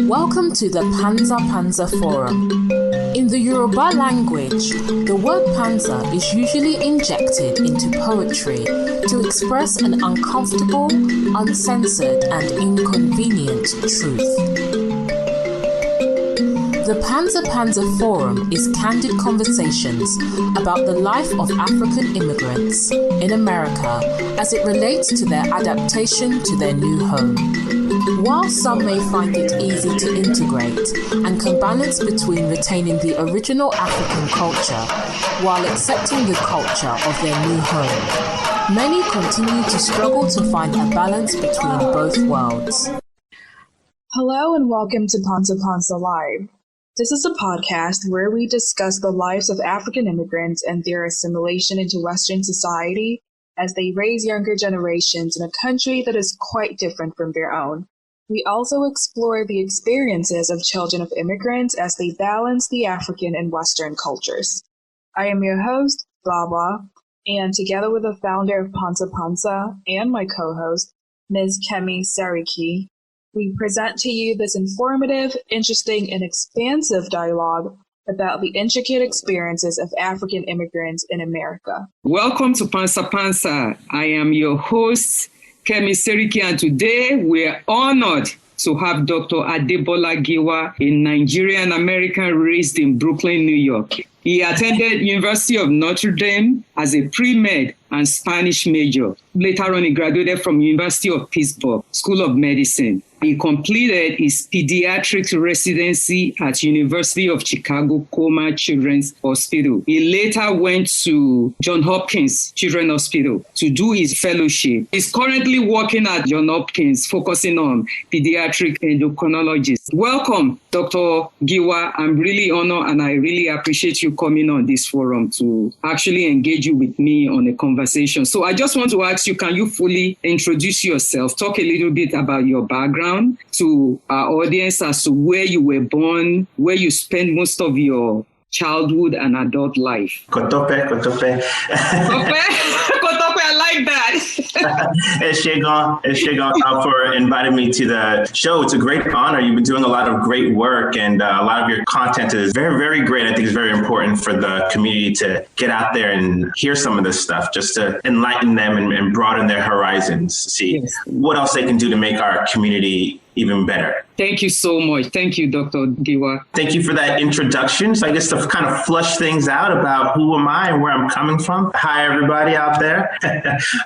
Welcome to the Panza Panza Forum. In the Yoruba language, the word panza is usually injected into poetry to express an uncomfortable, uncensored, and inconvenient truth. The Panza Panza Forum is candid conversations about the life of African immigrants in America as it relates to their adaptation to their new home. While some may find it easy to integrate and can balance between retaining the original African culture while accepting the culture of their new home, many continue to struggle to find a balance between both worlds. Hello and welcome to Panza Panza Live. This is a podcast where we discuss the lives of African immigrants and their assimilation into Western society as they raise younger generations in a country that is quite different from their own. We also explore the experiences of children of immigrants as they balance the African and Western cultures. I am your host, Baba, and together with the founder of Panza Panza and my co-host, Ms. Kemi Sariki, we present to you this informative, interesting, and expansive dialogue about the intricate experiences of African immigrants in America. Welcome to Panza Panza. I am your host, Kemi Sariki, and today we are honored to have Dr. Adebola Giwa, a Nigerian American raised in Brooklyn, New York. He attended University of Notre Dame as a pre-med and Spanish major. Later on, he graduated from University of Pittsburgh, School of Medicine. He completed his Pediatrics Residency at University of Chicago Coma Children's Hospital. He later went to Johns Hopkins Children's Hospital to do his fellowship. He's currently working at Johns Hopkins, focusing on pediatric endocrinology. Welcome, Dr. Giwa. I'm really honored and I really appreciate you coming on this forum to actually engage you with me on a conversation. So I just want to ask you, can you fully introduce yourself, talk a little bit about your background to our audience as to where you were born, where you spent most of your childhood and adult life? Kotope. Kotope, I like that. It's Shegon for inviting me to the show. It's a great honor. You've been doing a lot of great work and a lot of your content is very, very great. I think it's very important for the community to get out there and hear some of this stuff, just to enlighten them and broaden their horizons, see what else they can do to make our community even better. Thank you so much. Thank you, Dr. Giwa. Thank you for that introduction. So I guess to kind of flush things out about who am I and where I'm coming from. Hi, everybody out there.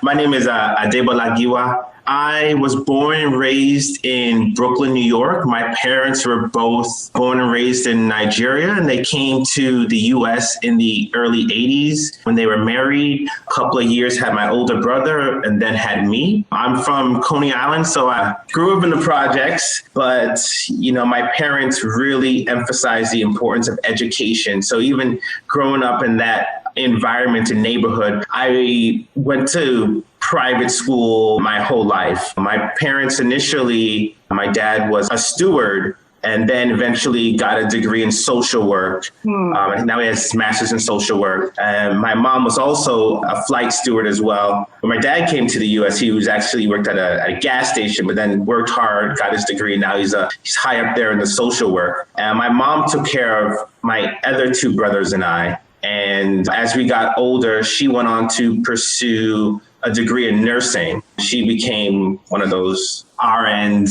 My name is Adebola Giwa. I was born and raised in Brooklyn, New York. My parents were both born and raised in Nigeria, and they came to the U.S. in the early 80s when they were married. A couple of years had my older brother and then had me. I'm from Coney Island, so I grew up in the projects, but my parents really emphasized the importance of education. So even growing up in that environment and neighborhood, I went to private school my whole life. My parents initially, my dad was a steward and then eventually got a degree in social work. Now he has his master's in social work. And my mom was also a flight steward as well. When my dad came to the U.S., he was actually worked at a gas station, but then worked hard, got his degree. Now he's high up there in the social work. And my mom took care of my other two brothers and I. And as we got older, she went on to pursue a degree in nursing. She became one of those RNs.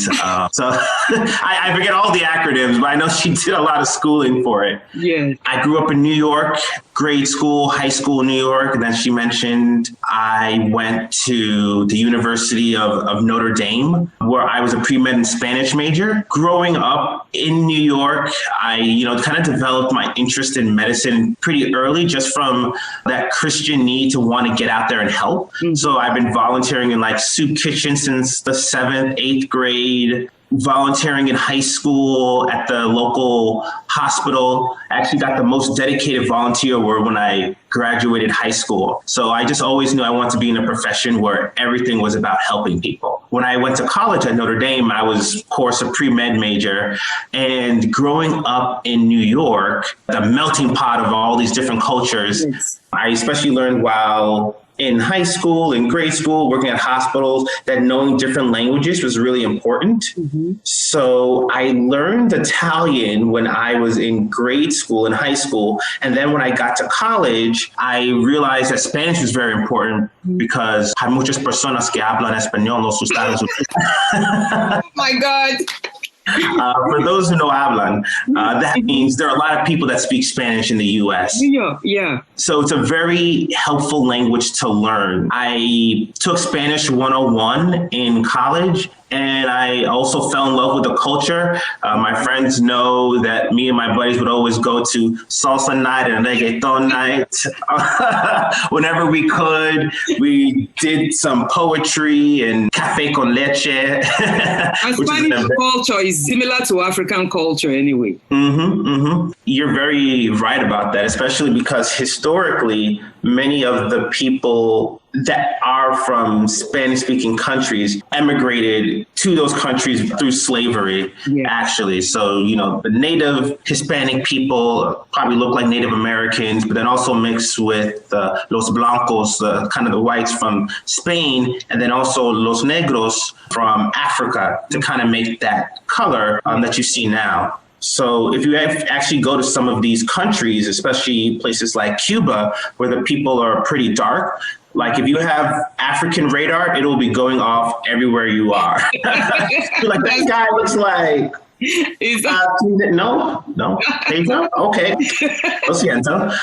So I forget all the acronyms, but I know she did a lot of schooling for it. Yeah. I grew up in New York, grade school, high school in New York. And then she mentioned I went to the University of Notre Dame, where I was a pre-med and Spanish major. Growing up in New York, I, kind of developed my interest in medicine pretty early, just from that Christian need to want to get out there and help. Mm-hmm. So I've been volunteering in soup kitchens since the 7th, 8th grade, volunteering in high school at the local hospital. I actually got the most dedicated volunteer award when I graduated high school. So I just always knew I wanted to be in a profession where everything was about helping people. When I went to college at Notre Dame, I was, of course, a pre-med major. And growing up in New York, the melting pot of all these different cultures, I especially learned while in high school, in grade school, working at hospitals, that knowing different languages was really important. So I learned Italian when I was in grade school, in high school. And then when I got to college, I realized that Spanish was very important because hay muchas personas que hablan español en los Estados Unidos. Oh my God. For those who know hablan, that means there are a lot of people that speak Spanish in the U.S. Yeah. So it's a very helpful language to learn. I took Spanish 101 in college, and I also fell in love with the culture. My friends know that me and my buddies would always go to salsa night and reggaeton night. Whenever we could, we did some poetry and café con leche. And Spanish culture is similar to African culture anyway. You're very right about that, especially because historically, many of the people that are from Spanish-speaking countries emigrated to those countries through slavery, actually. So, the native Hispanic people probably look like Native Americans, but then also mixed with los blancos, kind of the whites from Spain, and then also los negros from Africa to kind of make that color that you see now. So if you actually go to some of these countries, especially places like Cuba, where the people are pretty dark, like if you have African radar, it will be going off everywhere you are. Like that guy looks like. No. Pedro? Okay. Lo siento.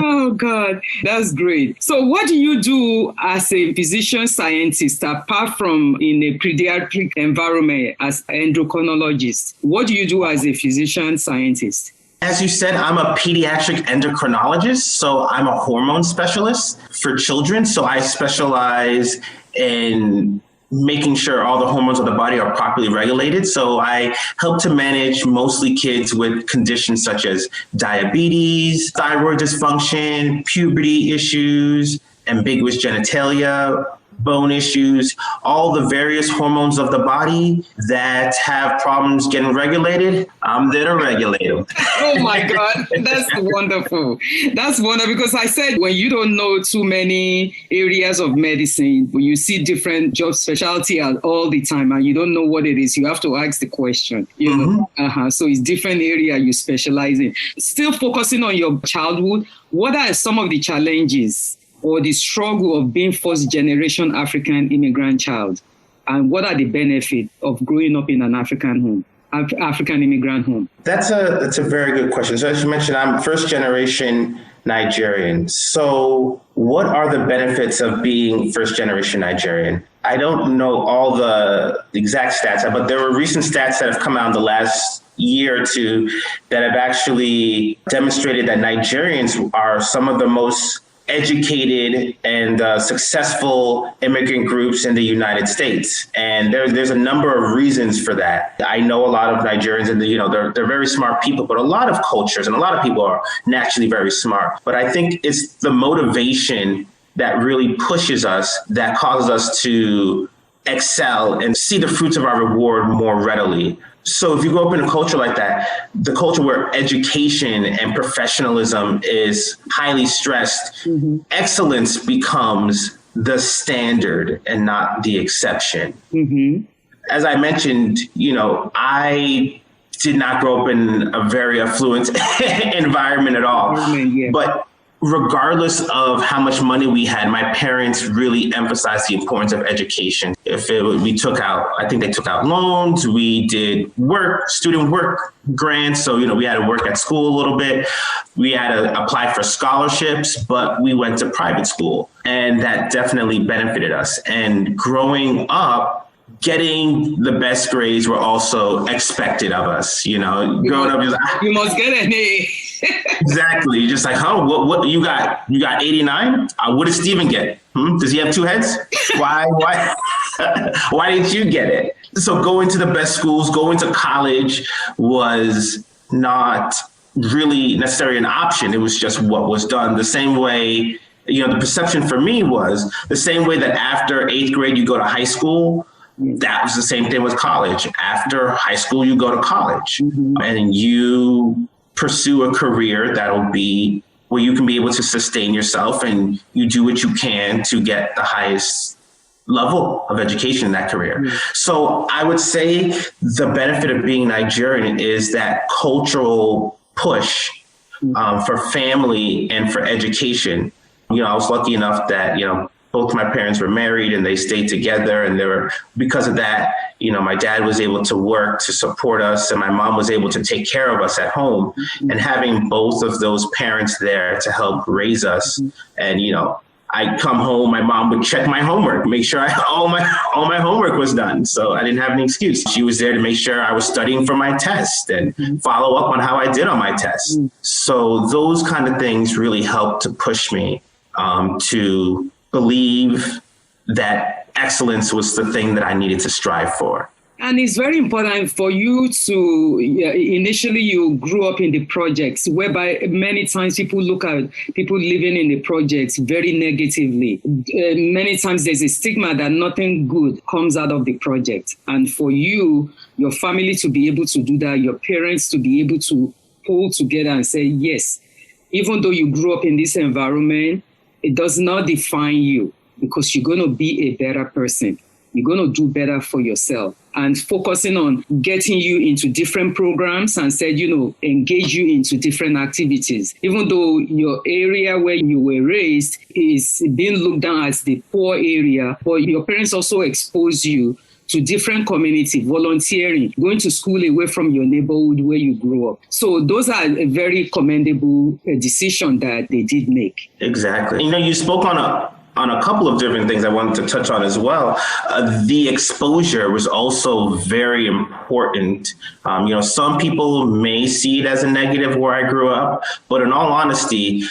Oh, God. That's great. So what do you do as a physician scientist, apart from in a pediatric environment as endocrinologist? What do you do as a physician scientist? As you said, I'm a pediatric endocrinologist, so I'm a hormone specialist for children. So I specialize in making sure all the hormones of the body are properly regulated. So I help to manage mostly kids with conditions such as diabetes, thyroid dysfunction, puberty issues, ambiguous genitalia, bone issues, all the various hormones of the body that have problems getting regulated. I'm there to regulate them. Oh my God, that's wonderful. That's wonderful because I said when you don't know too many areas of medicine, when you see different job specialty all the time and you don't know what it is, you have to ask the question. So it's different area you specialize in. Still focusing on your childhood, what are some of the challenges or the struggle of being first generation African immigrant child? And what are the benefits of growing up in an African immigrant home? That's a very good question. So as you mentioned, I'm first generation Nigerian. So what are the benefits of being first generation Nigerian? I don't know all the exact stats, but there were recent stats that have come out in the last year or two that have actually demonstrated that Nigerians are some of the most educated and successful immigrant groups in the United States. And there's a number of reasons for that. I know a lot of Nigerians and they're very smart people, but a lot of cultures and a lot of people are naturally very smart. But I think it's the motivation that really pushes us, that causes us to excel and see the fruits of our reward more readily. So if you grow up in a culture like that, the culture where education and professionalism is highly stressed, excellence becomes the standard and not the exception. As I mentioned, I did not grow up in a very affluent environment at all. But regardless of how much money we had, my parents really emphasized the importance of education. I think they took out loans, we did student work grants. So, we had to work at school a little bit. We had to apply for scholarships, but we went to private school and that definitely benefited us. And growing up, getting the best grades were also expected of us. Growing up, you must get an A. Exactly. Just like, what you got? You got 89? What did Steven get? Does he have two heads? Why didn't you get it? So going to the best schools, going to college was not really necessarily an option. It was just what was done. The same way, the perception for me was the same way that after 8th grade, you go to high school. That was the same thing with college. After high school, you go to college and you pursue a career that'll be where you can be able to sustain yourself and you do what you can to get the highest level of education in that career. So I would say the benefit of being Nigerian is that cultural push for family and for education. You know, I was lucky enough that, you know, both my parents were married and they stayed together, and because of that, you know, my dad was able to work to support us and my mom was able to take care of us at home. And having both of those parents there to help raise us, and, you know, I'd come home, my mom would check my homework, make sure all my homework was done. So I didn't have any excuse. She was there to make sure I was studying for my test and follow up on how I did on my test. So those kind of things really helped to push me to believe that excellence was the thing that I needed to strive for. And it's very important for you to, initially you grew up in the projects, whereby many times people look at people living in the projects very negatively. Many times there's a stigma that nothing good comes out of the project. And for you, your family to be able to do that, your parents to be able to pull together and say, yes, even though you grew up in this environment, it does not define you, because you're going to be a better person. You're going to do better for yourself. And focusing on getting you into different programs and said, you know, engage you into different activities. Even though your area where you were raised is being looked down as the poor area, but your parents also expose you to different community, volunteering, going to school away from your neighborhood where you grew up. So those are a very commendable decision that they did make. Exactly. You know, you spoke on a couple of different things I wanted to touch on as well. The exposure was also very important. You know, some people may see it as a negative where I grew up, but in all honesty,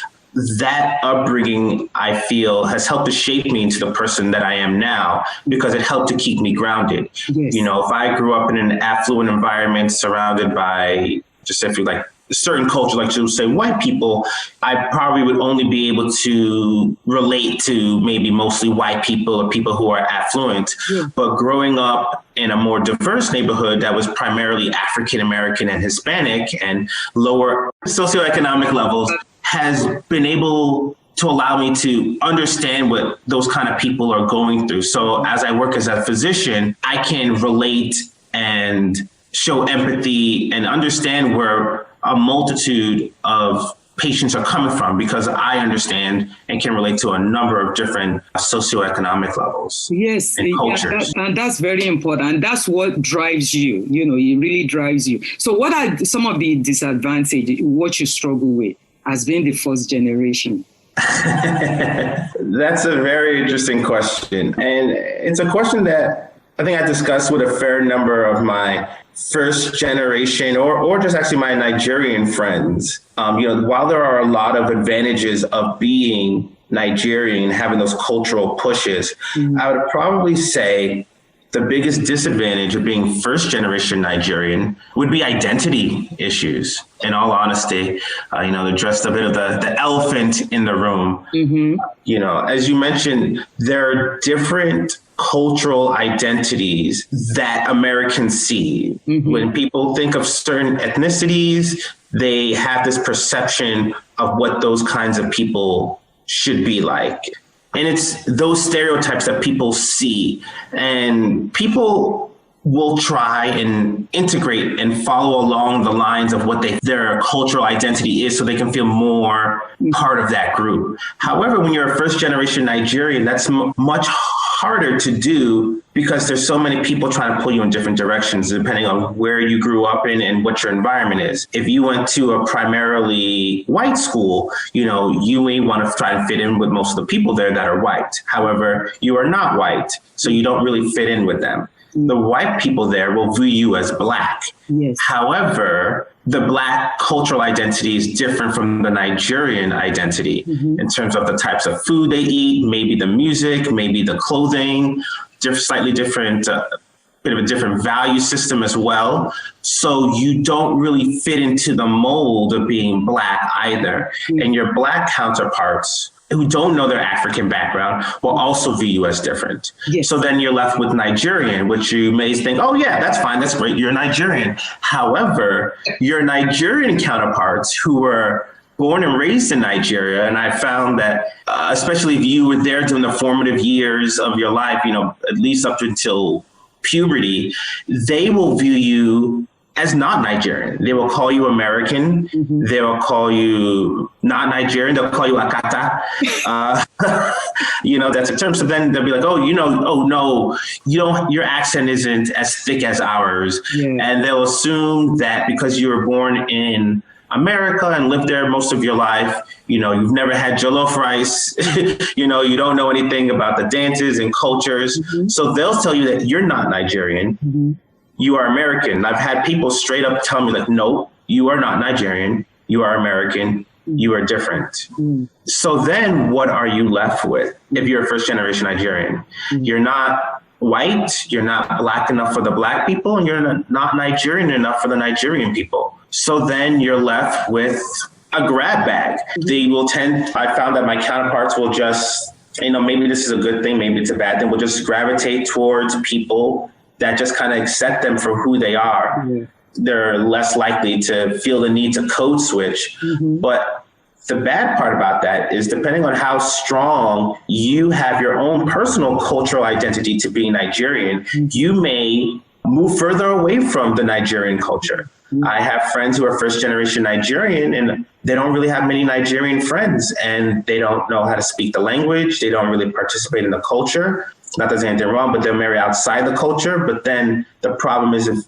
that upbringing, I feel, has helped to shape me into the person that I am now, because it helped to keep me grounded. Yes. You know, if I grew up in an affluent environment surrounded by, just if you like, a certain culture, like you say, white people, I probably would only be able to relate to maybe mostly white people or people who are affluent. Yeah. But growing up in a more diverse neighborhood that was primarily African American and Hispanic and lower socioeconomic levels has been able to allow me to understand what those kind of people are going through. So as I work as a physician, I can relate and show empathy and understand where a multitude of patients are coming from, because I understand and can relate to a number of different socioeconomic levels. Yes, and cultures. And that's very important. That's what drives you. You know, it really drives you. So what are some of the disadvantages, what you struggle with as being the first generation? That's a very interesting question. And it's a question that I think I discussed with a fair number of my first generation or just actually my Nigerian friends. You know, while there are a lot of advantages of being Nigerian, having those cultural pushes, I would probably say the biggest disadvantage of being first generation Nigerian would be identity issues. In all honesty, you know, to address a bit of the elephant in the room. You know, as you mentioned, there are different cultural identities that Americans see. When people think of certain ethnicities, they have this perception of what those kinds of people should be like. And it's those stereotypes that people see, and people will try and integrate and follow along the lines of what their cultural identity is so they can feel more part of that group. However, when you're a first generation Nigerian, that's much harder to do because there's so many people trying to pull you in different directions depending on where you grew up in and what your environment is. If you went to a primarily white school, you know, you may want to try and fit in with most of the people there that are white. However, you are not white, so you don't really fit in with them. The white people there will view you as Black. Yes. However, the Black cultural identity is different from the Nigerian identity in terms of the types of food they eat, maybe the music, maybe the clothing, slightly different, bit of a different value system as well. So you don't really fit into the mold of being Black either. And your Black counterparts who don't know their African background will also view you as different. Yes. So then you're left with Nigerian, which you may think, oh yeah, that's fine, that's great, you're Nigerian. However, your Nigerian counterparts who were born and raised in Nigeria, and I found that, especially if you were there during the formative years of your life, at least up until puberty, they will view you as not Nigerian. They will call you American. Mm-hmm. They will call you not Nigerian. They'll call you Akata. That's a term. So then they'll be like, oh no, your accent isn't as thick as ours. Yeah. And they'll assume that because you were born in America and lived there most of your life, you've never had jollof rice, you don't know anything about the dances and cultures. Mm-hmm. So they'll tell you that you're not Nigerian. Mm-hmm. You are American. I've had people straight up tell me like, no, you are not Nigerian. You are American. You are different. Mm. So then what are you left with if you're a first generation Nigerian? Mm. You're not white. You're not black enough for the black people, and you're not Nigerian enough for the Nigerian people. So then you're left with a grab bag. I found that my counterparts will just, maybe this is a good thing, maybe it's a bad thing, will just gravitate towards people that just kind of accept them for who they are. Yeah. They're less likely to feel the need to code switch. Mm-hmm. But the bad part about that is, depending on how strong you have your own personal cultural identity to being Nigerian, mm-hmm. you may move further away from the Nigerian culture. Mm-hmm. I have friends who are first generation Nigerian, and they don't really have many Nigerian friends, and they don't know how to speak the language. They don't really participate in the culture. Not that there's anything wrong, but they'll marry outside the culture. But then the problem is, if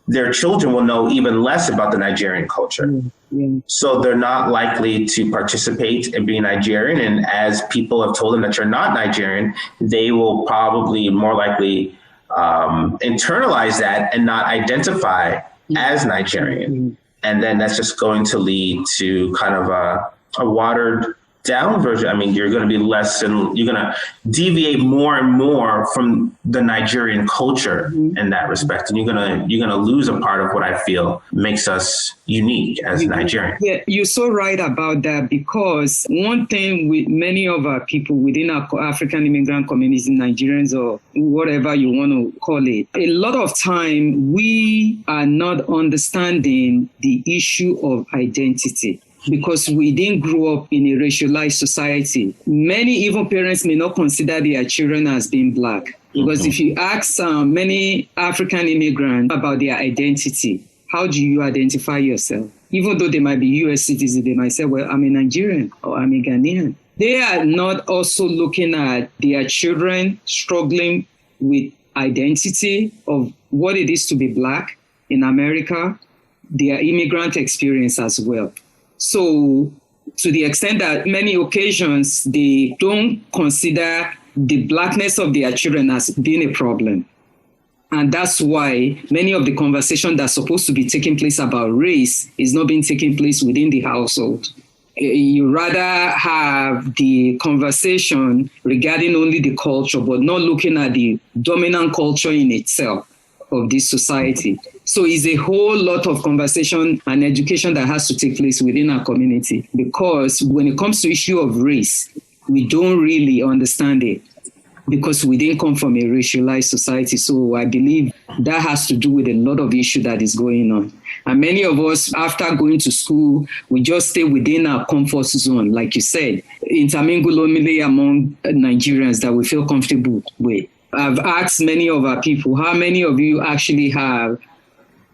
their children will know even less about the Nigerian culture. Mm-hmm. So they're not likely to participate in being Nigerian. And as people have told them that you're not Nigerian, they will probably more likely internalize that and not identify as Nigerian. Mm-hmm. And then that's just going to lead to kind of a watered down version. I mean, you're going to be less, and you're going to deviate more and more from the Nigerian culture in that respect, and you're going to lose a part of what I feel makes us unique as Nigerians. Yeah, you're so right about that, because one thing with many of our people within our African immigrant communities, Nigerians or whatever you want to call it, a lot of time we are not understanding the issue of identity, because we didn't grow up in a racialized society. Many even parents may not consider their children as being black. Because if you ask many African immigrants about their identity, how do you identify yourself? Even though they might be US citizens, they might say, well, I'm a Nigerian or I'm a Ghanaian. They are not also looking at their children struggling with identity of what it is to be black in America, their immigrant experience as well. So to the extent that many occasions they don't consider the blackness of their children as being a problem. And that's why many of the conversation that's supposed to be taking place about race is not being taking place within the household. You rather have the conversation regarding only the culture, but not looking at the dominant culture in itself of this society. So it's a whole lot of conversation and education that has to take place within our community, because when it comes to issue of race, we don't really understand it because we didn't come from a racialized society. So I believe that has to do with a lot of issue that is going on. And many of us, after going to school, we just stay within our comfort zone, like you said, intermingle only among Nigerians that we feel comfortable with. I've asked many of our people, how many of you actually have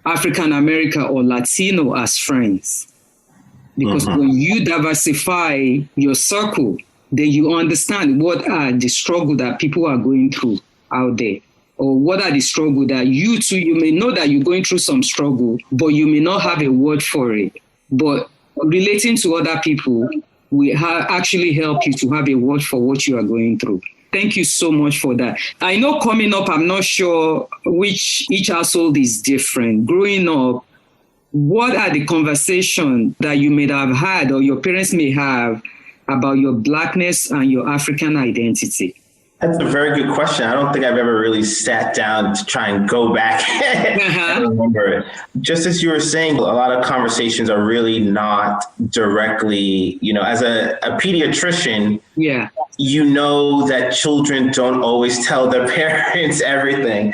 African American or Latino as friends? Because when you diversify your circle, then you understand what are the struggle that people are going through out there, or what are the struggle that you too, you may know that you're going through some struggle, but you may not have a word for it. But relating to other people, we actually help you to have a word for what you are going through. Thank you so much for that. I know coming up, I'm not sure which each household is different. Growing up, what are the conversations that you may have had or your parents may have about your blackness and your African identity? That's a very good question. I don't think I've ever really sat down to try and go back and remember it. Just as you were saying, a lot of conversations are really not directly, as a pediatrician, you know that children don't always tell their parents everything.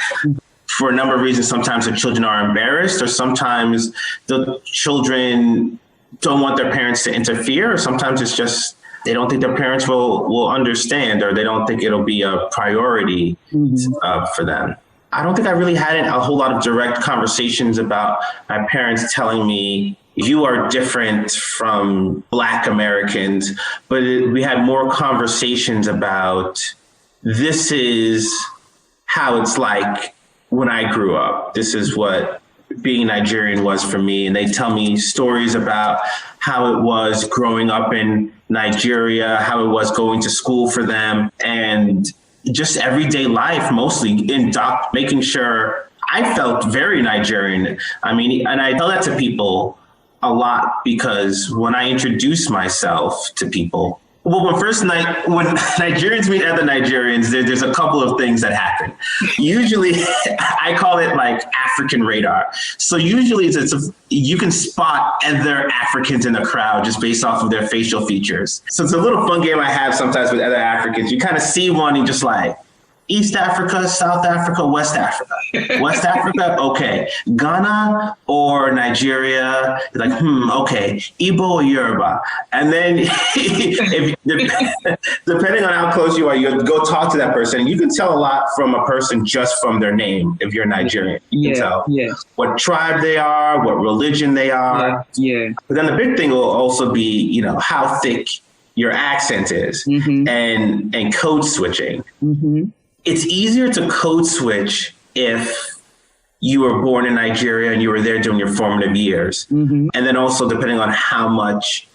For a number of reasons, sometimes the children are embarrassed, or sometimes the children don't want their parents to interfere, or sometimes it's just they don't think their parents will understand, or they don't think it'll be a priority for them. I don't think I really had a whole lot of direct conversations about my parents telling me, you are different from Black Americans, but we had more conversations about, this is how it's like when I grew up. This is what being Nigerian was for me. And they tell me stories about how it was growing up in Nigeria, how it was going to school for them, and just everyday life, mostly in making sure I felt very Nigerian. I mean, and I tell that to people a lot, because when I introduce myself to people, well, when Nigerians meet other Nigerians, there's a couple of things that happen. Usually, I call it like African radar. So usually you can spot other Africans in the crowd just based off of their facial features. So it's a little fun game I have sometimes with other Africans. You kind of see one and just like, East Africa, South Africa, West Africa. West Africa, okay. Ghana or Nigeria, you're like, okay. Igbo or Yoruba. And then depending on how close you are, you go talk to that person. You can tell a lot from a person just from their name if you're Nigerian. You can tell what tribe they are, what religion they are. Yeah. But then the big thing will also be, how thick your accent is and code switching. It's easier to code switch if you were born in Nigeria and you were there during your formative years. And then also depending on how much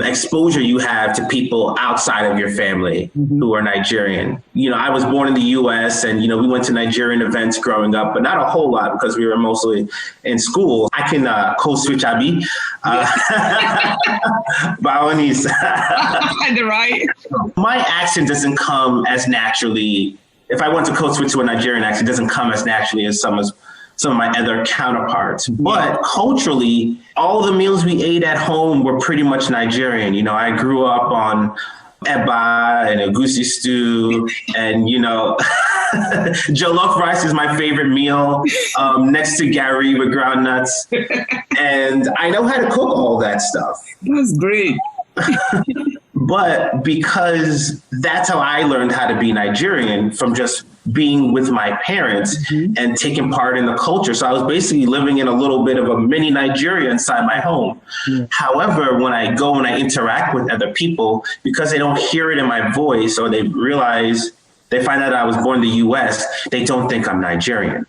exposure you have to people outside of your family who are Nigerian. I was born in the US and, we went to Nigerian events growing up, but not a whole lot because we were mostly in school. I can code switch Abi. Baonis. Right. My accent doesn't come as naturally. If I want to code switch to a Nigerian accent, it doesn't come as naturally as some of my other counterparts. But culturally, all the meals we ate at home were pretty much Nigerian. I grew up on eba and egusi stew, and jollof rice is my favorite meal, next to gari with groundnuts. And I know how to cook all that stuff. That's great. But because that's how I learned how to be Nigerian, from just being with my parents and taking part in the culture. So I was basically living in a little bit of a mini Nigeria inside my home. However, when I go and I interact with other people, because they don't hear it in my voice, or they find out I was born in the US, they don't think I'm Nigerian.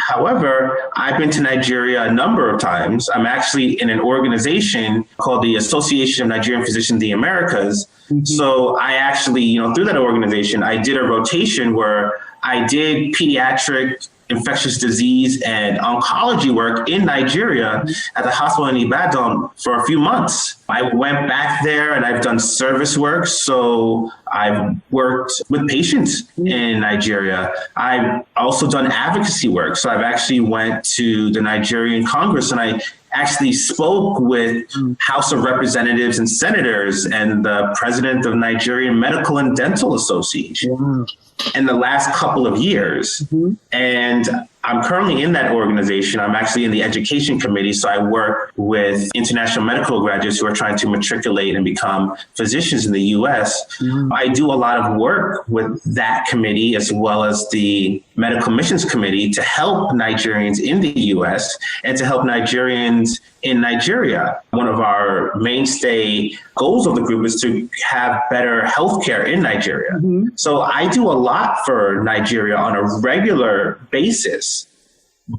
However, I've been to Nigeria a number of times. I'm actually in an organization called the Association of Nigerian Physicians of the Americas. So I actually, through that organization, I did a rotation where I did pediatric infectious disease and oncology work in Nigeria at the hospital in Ibadan for a few months. I went back there and I've done service work. So I've worked with patients in Nigeria. I've also done advocacy work. So I've actually went to the Nigerian Congress and I actually spoke with House of Representatives and Senators and the president of Nigerian Medical and Dental Association in the last couple of years. And I'm currently in that organization. I'm actually in the education committee. So I work with international medical graduates who are trying to matriculate and become physicians in the US. I do a lot of work with that committee as well as the medical missions committee to help Nigerians in the US and to help Nigerians in Nigeria. One of our mainstay goals of the group is to have better healthcare in Nigeria. So I do a lot for Nigeria on a regular basis,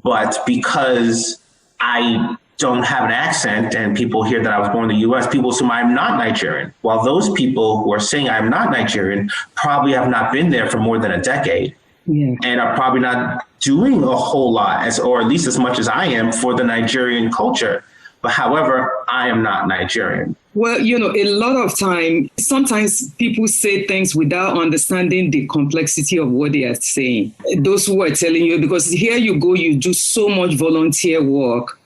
but because I don't have an accent and people hear that I was born in the US, people assume I'm not Nigerian. While those people who are saying I'm not Nigerian probably have not been there for more than a decade. And are probably not doing a whole lot, or at least as much as I am, for the Nigerian culture. But however, I am not Nigerian. Well, a lot of time, sometimes people say things without understanding the complexity of what they are saying. Those who are telling you, because here you go, you do so much volunteer work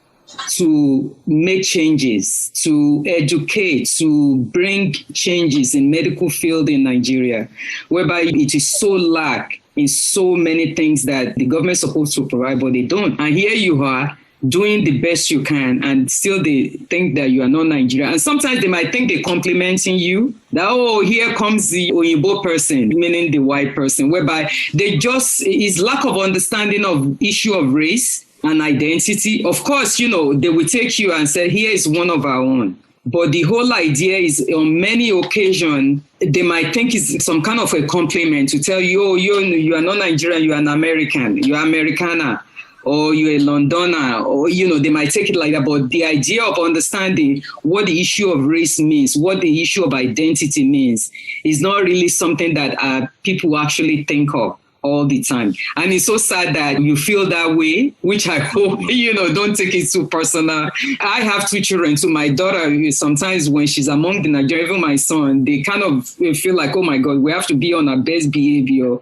to make changes, to educate, to bring changes in medical field in Nigeria, whereby it is so lack in so many things that the government is supposed to provide, but they don't. And here you are doing the best you can, and still they think that you are not Nigerian. And sometimes they might think they're complimenting you, that, oh, here comes the Oyinbo person, meaning the white person, whereby is lack of understanding of issue of race and identity. Of course, they will take you and say, here is one of our own. But the whole idea is, on many occasions, they might think it's some kind of a compliment to tell you, oh, you are not Nigerian, you are an American, you are Americana, or you're a Londoner, or, they might take it like that. But the idea of understanding what the issue of race means, what the issue of identity means, is not really something that people actually think of all the time. And it's so sad that you feel that way, which I hope, don't take it too personal. I have 2 children. So my daughter, sometimes when she's among the Nigerian, even my son, they kind of feel like, oh my God, we have to be on our best behavior.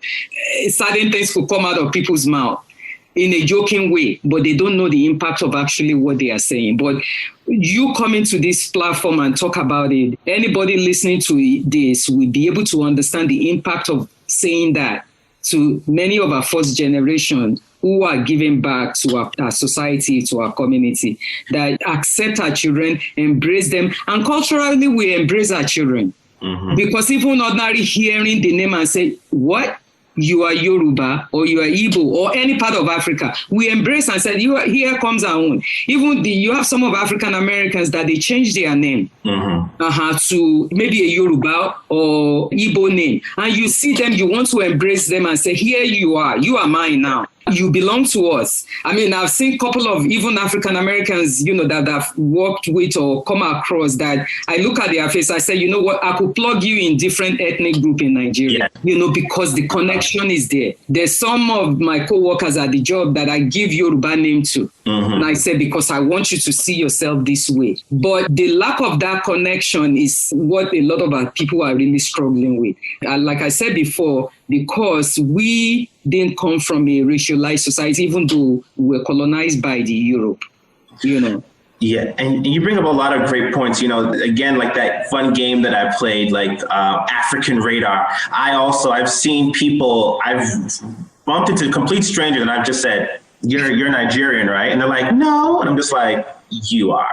Certain things could come out of people's mouth in a joking way, but they don't know the impact of actually what they are saying. But you come into this platform and talk about it, anybody listening to this will be able to understand the impact of saying that to many of our first generation who are giving back to our society, to our community, that accept our children, embrace them, and culturally we embrace our children. Mm-hmm. Because even ordinary hearing the name and say, what? You are Yoruba or you are Igbo or any part of Africa, we embrace and said, here comes our own. Even you have some of African Americans that they change their name to maybe a Yoruba or Igbo name. And you see them, you want to embrace them and say, here you are mine now. You belong to us. I mean, I've seen a couple of even African Americans, that I've worked with or come across that I look at their face, I say, you know what, I could plug you in different ethnic group in Nigeria, because the connection is there. There's some of my co-workers at the job that I give Yoruba name to. Mm-hmm. And I say, because I want you to see yourself this way. But the lack of that connection is what a lot of our people are really struggling with. Like I said before, because we didn't come from a racialized society, even though we were colonized by the Europe, Yeah, and you bring up a lot of great points, again, like that fun game that I played, like African Radar. I've seen people, I've bumped into complete strangers and I've just said, you're Nigerian, right? And they're like, no. And I'm just like, you are.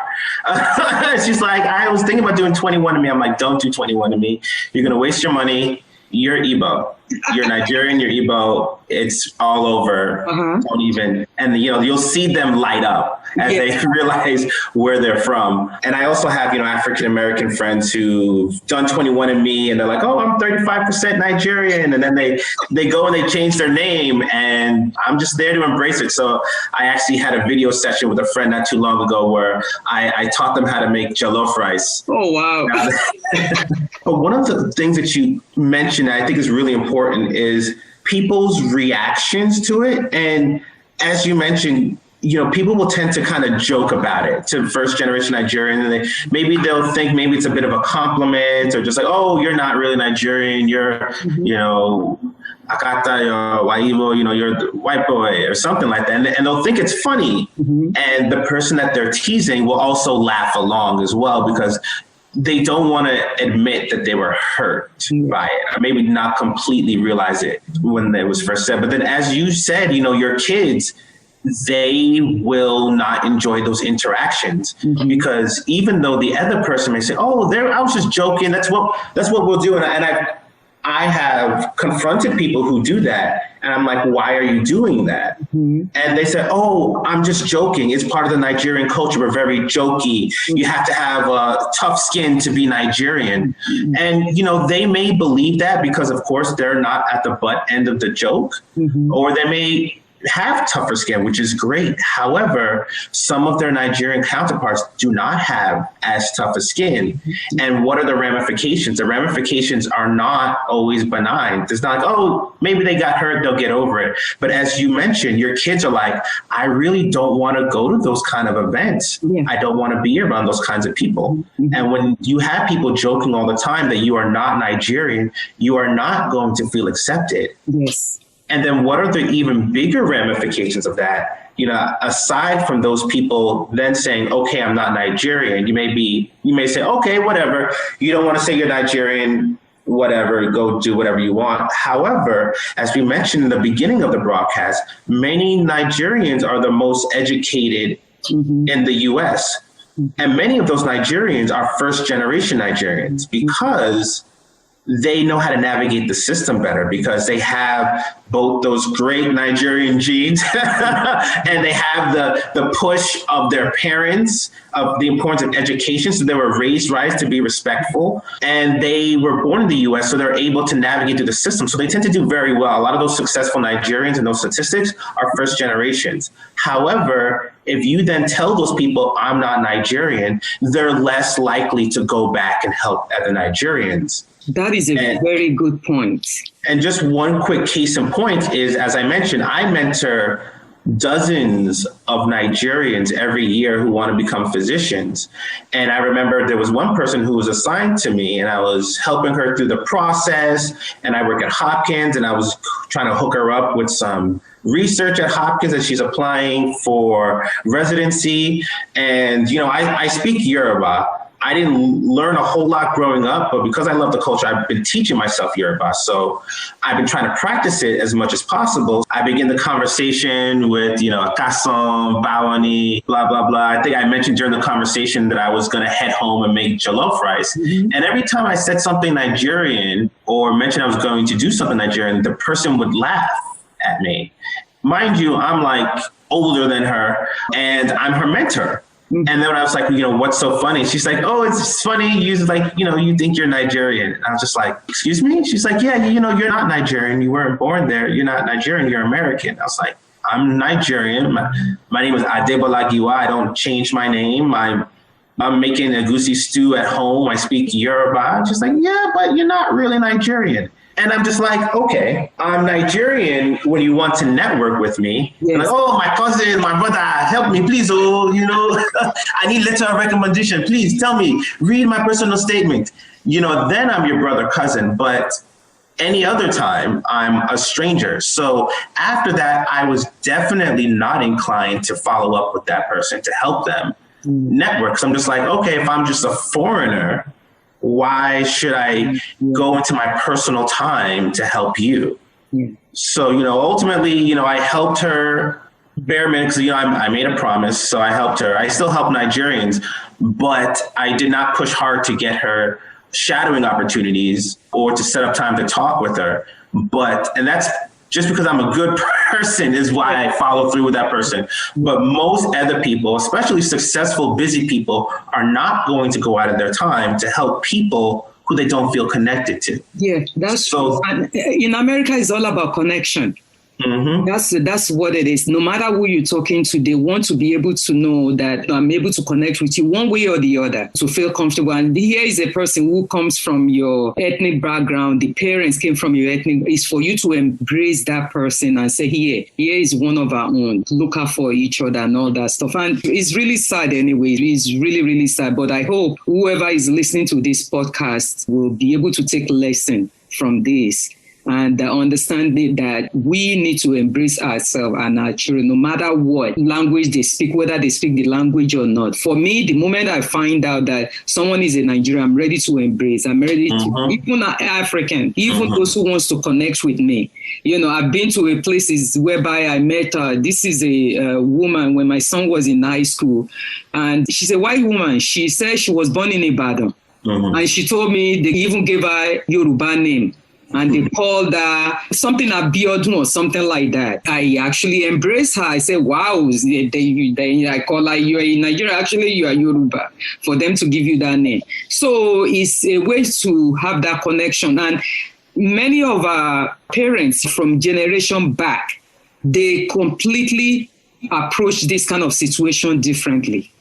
It's just like, I was thinking about doing 21andMe. I'm like, don't do 21andMe. You're going to waste your money. You're Igbo. You're Nigerian, you're Igbo. It's all over. Don't even. And, you'll see them light up as they realize where they're from. And I also have, African American friends who've done 21andMe and they're like, oh, I'm 35% Nigerian. And then they go and they change their name and I'm just there to embrace it. So I actually had a video session with a friend not too long ago where I taught them how to make jollof rice. Oh, wow. But one of the things that you mentioned that I think is really important is people's reactions to it. And as you mentioned, people will tend to kind of joke about it to first generation Nigerian, and they'll think maybe it's a bit of a compliment or just like, oh, you're not really Nigerian, you're, Akata or Waivo, you're the white boy or something like that. And they'll think it's funny. Mm-hmm. And the person that they're teasing will also laugh along as well because they don't want to admit that they were hurt by it, or maybe not completely realize it when it was first said. But then, as you said, your kids, they will not enjoy those interactions because even though the other person may say, "Oh, I was just joking. That's what we'll do," and I have confronted people who do that. And I'm like, why are you doing that? Mm-hmm. And they said, oh, I'm just joking. It's part of the Nigerian culture. We're very jokey. Mm-hmm. You have to have a tough skin to be Nigerian. Mm-hmm. And, they may believe that because, of course, they're not at the butt end of the joke. Mm-hmm. Or they may have tougher skin, which is great. However, some of their Nigerian counterparts do not have as tough a skin. And what are the ramifications? The ramifications are not always benign. It's not like, oh, maybe they got hurt, they'll get over it. But as you mentioned, your kids are like, I really don't want to go to those kind of events. Yeah. I don't want to be around those kinds of people. Mm-hmm. And when you have people joking all the time that you are not Nigerian, you are not going to feel accepted. Yes. And then what are the even bigger ramifications of that? Aside from those people then saying, okay, I'm not Nigerian, you may say, okay, whatever. You don't want to say you're Nigerian, whatever, go do whatever you want. However, as we mentioned in the beginning of the broadcast, many Nigerians are the most educated in the US. And many of those Nigerians are first generation Nigerians because they know how to navigate the system better, because they have both those great Nigerian genes and they have the push of their parents of the importance of education. So they were raised right to be respectful, and they were born in the US, so they're able to navigate through the system. So they tend to do very well. A lot of those successful Nigerians and those statistics are first generations. However, if you then tell those people, I'm not Nigerian, they're less likely to go back and help other Nigerians. That is a very good point. And just one quick case in point is, as I mentioned, I mentor dozens of Nigerians every year who want to become physicians. And I remember there was one person who was assigned to me, and I was helping her through the process. And I work at Hopkins, and I was trying to hook her up with some research at Hopkins as she's applying for residency. And, you know, I speak Yoruba. I didn't learn a whole lot growing up, but because I love the culture, I've been teaching myself Yoruba. So I've been trying to practice it as much as possible. I begin the conversation with, you know, Akasom, Bawani, blah, blah, blah. I think I mentioned during the conversation that I was going to head home and make jollof rice. And every time I said something Nigerian or mentioned I was going to do something Nigerian, the person would laugh at me. Mind you, I'm like older than her and I'm her mentor. And then when I was like, you know, what's so funny? She's like, oh, it's funny. You like, you know, you think you're Nigerian. And I was just like, excuse me? She's like, yeah, you know, you're not Nigerian. You weren't born there. You're not Nigerian. You're American. I was like, I'm Nigerian. My name is Adebola Giwa. I don't change my name. I'm making egusi stew at home. I speak Yoruba. She's like, yeah, but you're not really Nigerian. And I'm just like, okay, I'm Nigerian when you want to network with me. Yes. Like, oh, my cousin, my brother, help me, please. Oh, you know, I need letter of recommendation. Please tell me, read my personal statement. You know, then I'm your brother, cousin. But any other time, I'm a stranger. So after that, I was definitely not inclined to follow up with that person to help them network. So I'm just like, okay, if I'm just a foreigner, why should I go into my personal time to help you? So, you know, ultimately, you know, I helped her bare minimum because, you know, I made a promise. So I helped her. I still help Nigerians, but I did not push hard to get her shadowing opportunities or to set up time to talk with her. And that's just because I'm a good person is why I follow through with that person. But most other people, especially successful, busy people, are not going to go out of their time to help people who they don't feel connected to. Yeah, that's so. And in America, it's all about connection. That's what it is. No matter who you're talking to, they want to be able to know that I'm able to connect with you one way or the other to feel comfortable. And here is a person who comes from your ethnic background. The parents came from your ethnic. It's for you to embrace that person and say, here is one of our own. Look out for each other and all that stuff. And it's really sad anyway. It's really, really sad. But I hope whoever is listening to this podcast will be able to take lesson from this. And understanding that we need to embrace ourselves and our children, no matter what language they speak, whether they speak the language or not. For me, the moment I find out that someone is a Nigerian, I'm ready to embrace. I'm ready to, even an African, even those who wants to connect with me. You know, I've been to a places whereby I met this is a woman when my son was in high school. And she's a white woman. She said she was born in Ibadan. And she told me they even gave her Yoruba name. And they called something Abiodun or something like that. I actually embraced her. I said, wow, I call her, you are in Nigeria. Actually, you are Yoruba, for them to give you that name. So it's a way to have that connection. And many of our parents from generation back, they completely approach this kind of situation differently.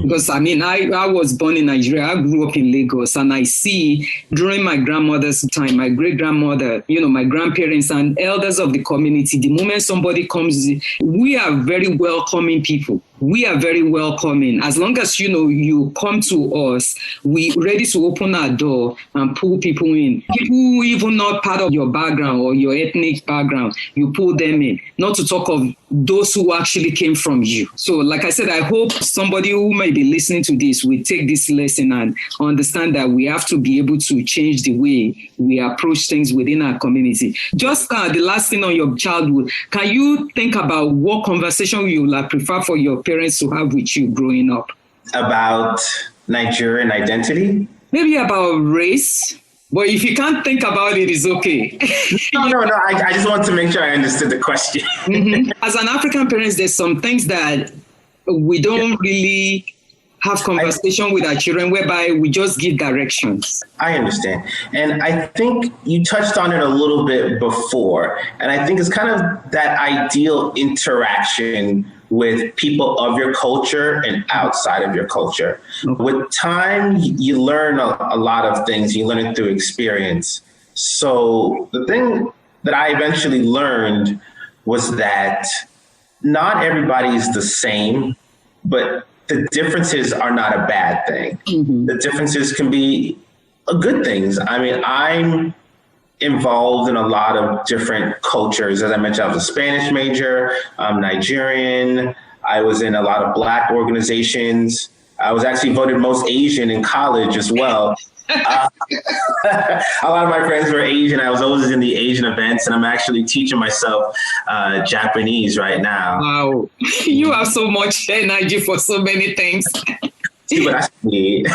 Because, I mean, I was born in Nigeria. I grew up in Lagos, and I see during my grandmother's time, my great-grandmother, you know, my grandparents and elders of the community, the moment somebody comes, we are very welcoming people. We are very welcoming. As long as, you know, you come to us, we ready to open our door and pull people in. People who even not part of your background or your ethnic background, you pull them in. Not to talk of those who actually came from you. So, like I said, I hope somebody who may be listening to this will take this lesson and understand that we have to be able to change the way we approach things within our community. Just the last thing on your childhood, can you think about what conversation you will prefer for your parents to have with you growing up? About Nigerian identity? Maybe about race. But if you can't think about it, it's okay. No. I just want to make sure I understood the question. Mm-hmm. As an African parent, there's some things that we don't really have conversation with our children, whereby we just give directions. I understand. And I think you touched on it a little bit before. And I think it's kind of that ideal interaction with people of your culture and outside of your culture. Okay. With time, you learn a lot of things. You learn it through experience. So the thing that I eventually learned was that not everybody is the same, but the differences are not a bad thing. Mm-hmm. The differences can be good things. I mean, I'm involved in a lot of different cultures. As I mentioned, I was a Spanish major, I'm Nigerian. I was in a lot of Black organizations. I was actually voted most Asian in college as well. A lot of my friends were Asian. I was always in the Asian events, and I'm actually teaching myself Japanese right now. Wow, you have so much energy for so many things. See what I need.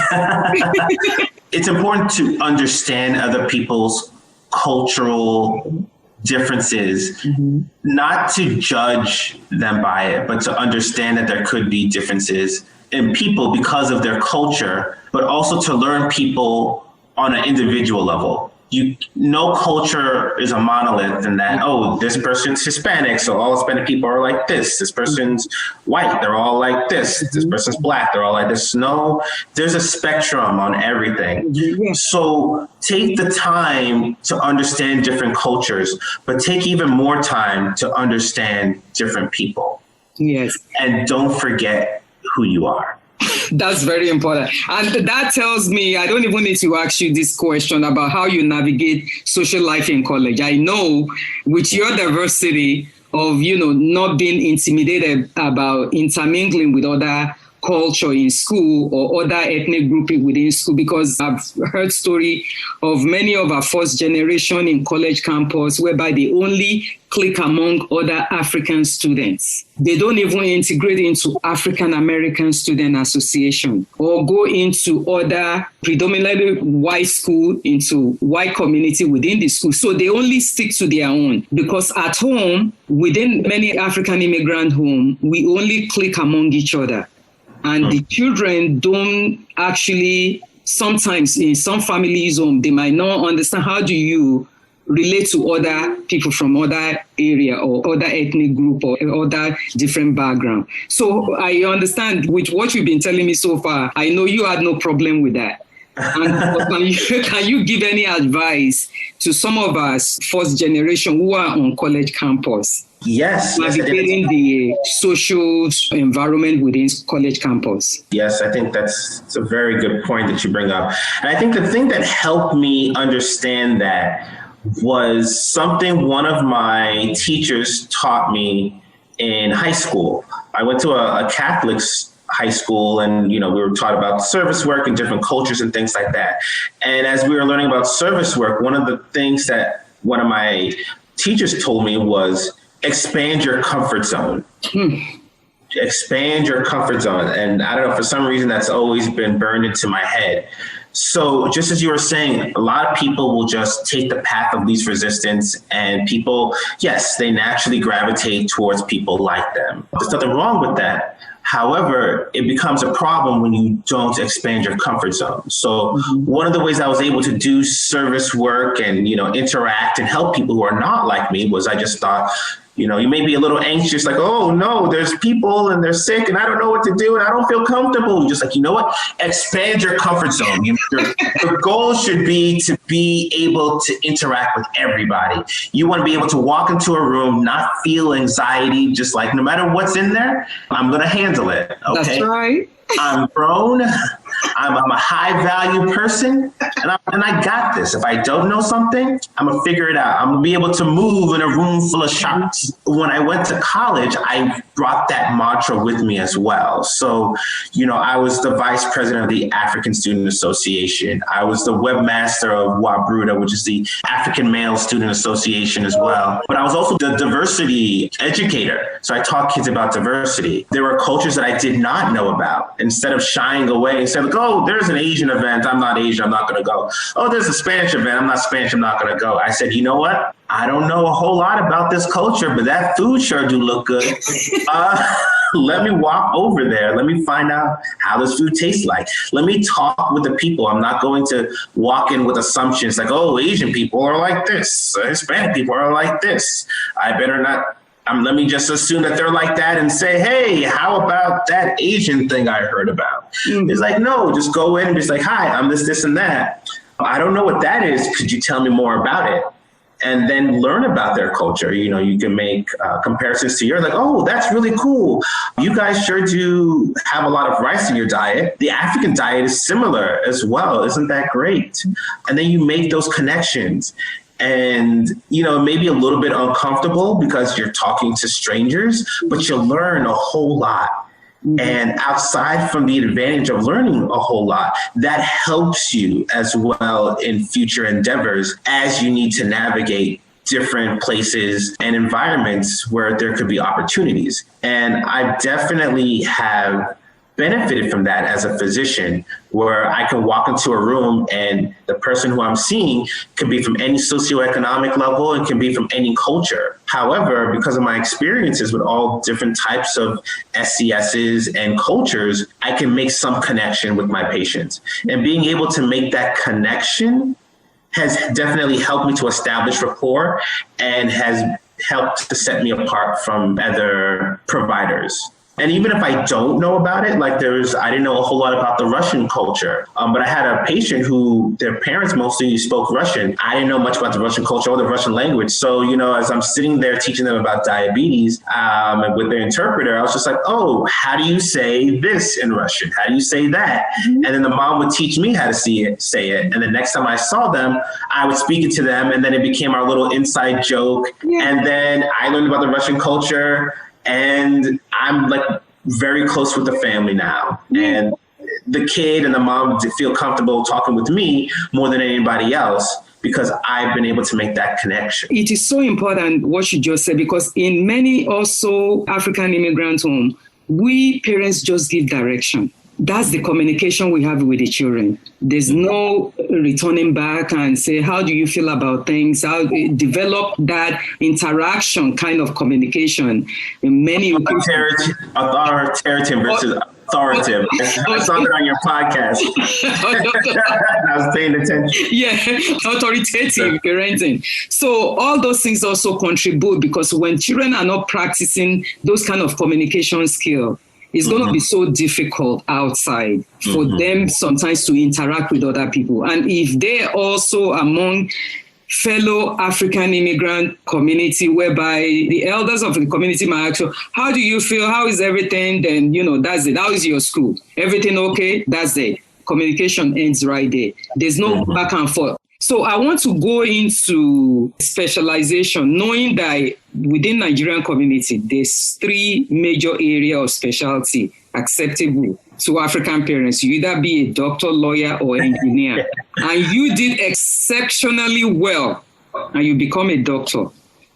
It's important to understand other people's cultural differences, mm-hmm. not to judge them by it, but to understand that there could be differences in people because of their culture, but also to learn people on an individual level. No culture is a monolith in that, oh, this person's Hispanic, so all Hispanic people are like this. This person's white, they're all like this. This person's Black, they're all like this. No, there's a spectrum on everything. So take the time to understand different cultures, but take even more time to understand different people. Yes. And don't forget who you are. That's very important. And that tells me I don't even need to ask you this question about how you navigate social life in college. I know with your diversity of, not being intimidated about intermingling with other culture in school or other ethnic grouping within school, because I've heard story of many of our first generation in college campus whereby they only click among other African students. They don't even integrate into African American Student Association or go into other predominantly white school, into white community within the school. So they only stick to their own, because at home, within many African immigrant home, we only click among each other. And the children don't actually, sometimes in some families' home, they might not understand how do you relate to other people from other area or other ethnic group or other different background. So I understand with what you've been telling me so far, I know you had no problem with that. And can you give any advice to some of us first generation who are on college campus? Yes. Navigating the social environment within college campus. Yes, I think that's a very good point that you bring up. And I think the thing that helped me understand that was something one of my teachers taught me in high school. I went to a Catholic high school, and we were taught about service work and different cultures and things like that. And as we were learning about service work, one of the things that one of my teachers told me was expand your comfort zone. Expand your comfort zone. And I don't know, for some reason that's always been burned into my head. So just as you were saying, a lot of people will just take the path of least resistance, and people, yes, they naturally gravitate towards people like them. There's nothing wrong with that. However, it becomes a problem when you don't expand your comfort zone. So one of the ways I was able to do service work and, interact and help people who are not like me was I just thought, you may be a little anxious, like, oh no, there's people and they're sick and I don't know what to do and I don't feel comfortable. Just like, you know what? Expand your comfort zone. The goal should be to be able to interact with everybody. You want to be able to walk into a room, not feel anxiety, just like no matter what's in there, I'm going to handle it. Okay? That's right. I'm grown. I'm a high value person, and I got this. If I don't know something, I'm gonna figure it out. I'm gonna be able to move in a room full of sharks. When I went to college, I brought that mantra with me as well. So, I was the vice president of the African Student Association. I was the webmaster of WABRUDA, which is the African Male Student Association as well. But I was also the diversity educator. So I taught kids about diversity. There were cultures that I did not know about. Instead of shying away and saying, oh, there's an Asian event, I'm not Asian, I'm not going to go. Oh, there's a Spanish event, I'm not Spanish, I'm not going to go. I said, you know what? I don't know a whole lot about this culture, but that food sure do look good. Let me walk over there. Let me find out how this food tastes like. Let me talk with the people. I'm not going to walk in with assumptions like, oh, Asian people are like this. Hispanic people are like this. I better not. Let me just assume that they're like that and say, hey, how about that Asian thing I heard about? Mm-hmm. It's like, no, just go in and just like, hi, I'm this, and that. I don't know what that is. Could you tell me more about it? And then learn about their culture. You can make comparisons to yours, like, oh, that's really cool. You guys sure do have a lot of rice in your diet. The African diet is similar as well. Isn't that great? And then you make those connections. And, it may be a little bit uncomfortable because you're talking to strangers, but you'll learn a whole lot. And outside from the advantage of learning a whole lot, that helps you as well in future endeavors as you need to navigate different places and environments where there could be opportunities. And I definitely have benefited from that as a physician, where I can walk into a room and the person who I'm seeing could be from any socioeconomic level and can be from any culture. However, because of my experiences with all different types of SCSs and cultures, I can make some connection with my patients. And being able to make that connection has definitely helped me to establish rapport and has helped to set me apart from other providers. And even if I don't know about it, I didn't know a whole lot about the Russian culture, but I had a patient who their parents mostly spoke Russian. I didn't know much about the Russian culture or the Russian language. So, as I'm sitting there teaching them about diabetes and with their interpreter, I was just like, oh, how do you say this in Russian? How do you say that? Mm-hmm. And then the mom would teach me how to say it. And the next time I saw them, I would speak it to them. And then it became our little inside joke. Yeah. And then I learned about the Russian culture. And I'm very close with the family now. And the kid and the mom feel comfortable talking with me more than anybody else because I've been able to make that connection. It is so important what you just said, because in many also African immigrant homes, we parents just give direction. That's the communication we have with the children. There's no returning back and say, how do you feel about things? How develop that interaction kind of communication in many authoritarian versus authoritative. I saw it on your podcast. I was paying attention. Yeah, authoritative parenting. So all those things also contribute, because when children are not practicing those kind of communication skills, it's going to be so difficult outside for them sometimes to interact with other people. And if they're also among fellow African immigrant community, whereby the elders of the community might ask you, how do you feel? How is everything? Then, that's it. How is your school? Everything okay? That's it. Communication ends right there. There's no back and forth. So I want to go into specialization, knowing that within Nigerian community, there's 3 major areas of specialty acceptable to African parents. You either be a doctor, lawyer, or engineer. And you did exceptionally well, and you become a doctor.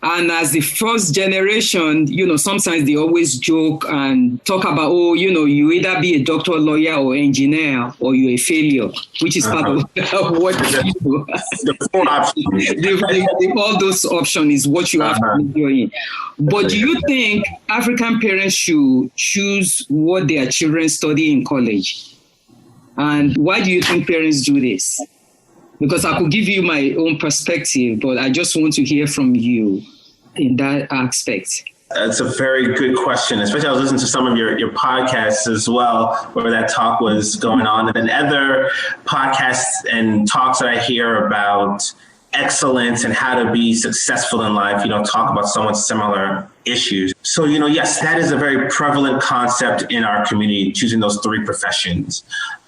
And as the first generation, sometimes they always joke and talk about, you either be a doctor, lawyer, or engineer, or you're a failure, which is part of what you do. The 4 options. All those options is what you have to be doing. But do you think African parents should choose what their children study in college? And why do you think parents do this? Because I could give you my own perspective, but I just want to hear from you in that aspect. That's a very good question, especially I was listening to some of your podcasts as well, where that talk was going on. And then other podcasts and talks that I hear about excellence and how to be successful in life, talk about somewhat similar issues. So, yes, that is a very prevalent concept in our community, choosing those 3 professions.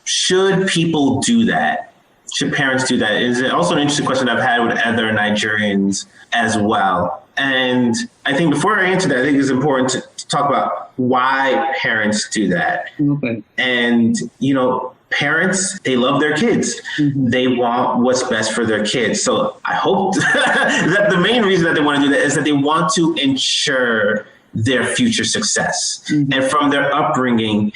should people do that? Should parents do that? Is it also an interesting question I've had with other Nigerians as well. And I think before I answer that, I think it's important to talk about why parents do that. Okay. And, parents, they love their kids. Mm-hmm. They want what's best for their kids. So I hope that the main reason that they want to do that is that they want to ensure their future success. Mm-hmm. And from their upbringing,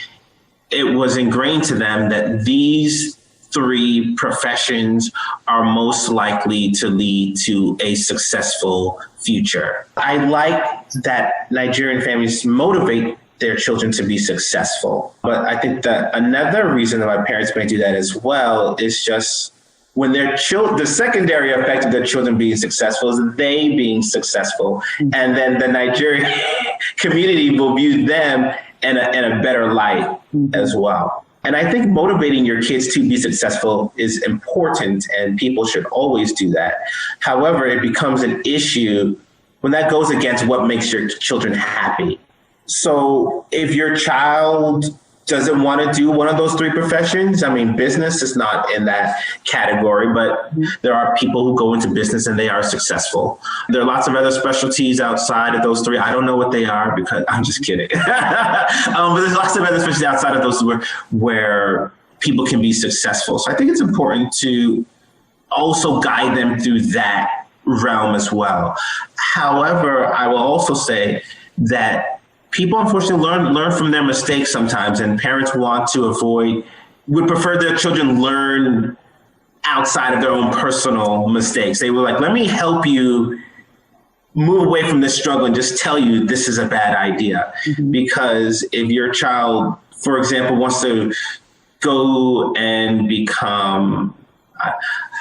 it was ingrained to them that these 3 professions are most likely to lead to a successful future. I like that Nigerian families motivate their children to be successful. But I think that another reason that my parents may do that as well is just when their children, the secondary effect of their children being successful is they being successful. Mm-hmm. And then the Nigerian community will view them in a better light mm-hmm. as well. And I think motivating your kids to be successful is important, and people should always do that. However, it becomes an issue when that goes against what makes your children happy. So if your child doesn't want to do one of those 3 professions, I mean, business is not in that category, but there are people who go into business and they are successful. There are lots of other specialties outside of those 3. I don't know what they are because I'm just kidding. But there's lots of other specialties outside of those where people can be successful. So I think it's important to also guide them through that realm as well. However, I will also say that people unfortunately learn from their mistakes sometimes, and parents would prefer their children learn outside of their own personal mistakes. They were like, let me help you move away from this struggle and just tell you this is a bad idea. Mm-hmm. Because if your child, for example, wants to go and become,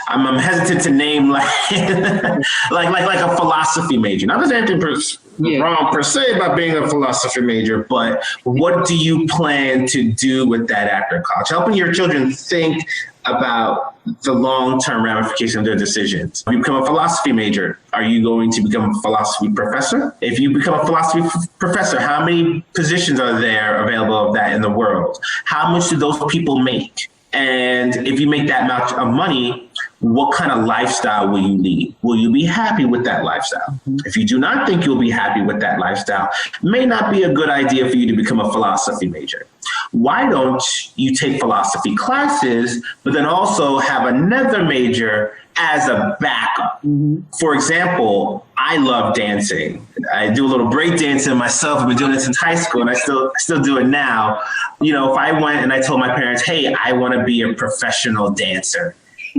I'm hesitant to name like a philosophy major. Not there's anything wrong per se about being a philosophy major, but what do you plan to do with that after college? Helping your children think about the long-term ramifications of their decisions. If you become a philosophy major, are you going to become a philosophy professor? If you become a philosophy professor, how many positions are there available of that in the world? How much do those people make? And if you make that amount of money, what kind of lifestyle will you lead? Will you be happy with that lifestyle? Mm-hmm. If you do not think you'll be happy with that lifestyle, it may not be a good idea for you to become a philosophy major. Why don't you take philosophy classes, but then also have another major as a backup? Mm-hmm. For example, I love dancing. I do a little break dancing myself. I've been doing it since high school, and I still do it now. If I went and I told my parents, hey, I want to be a professional dancer.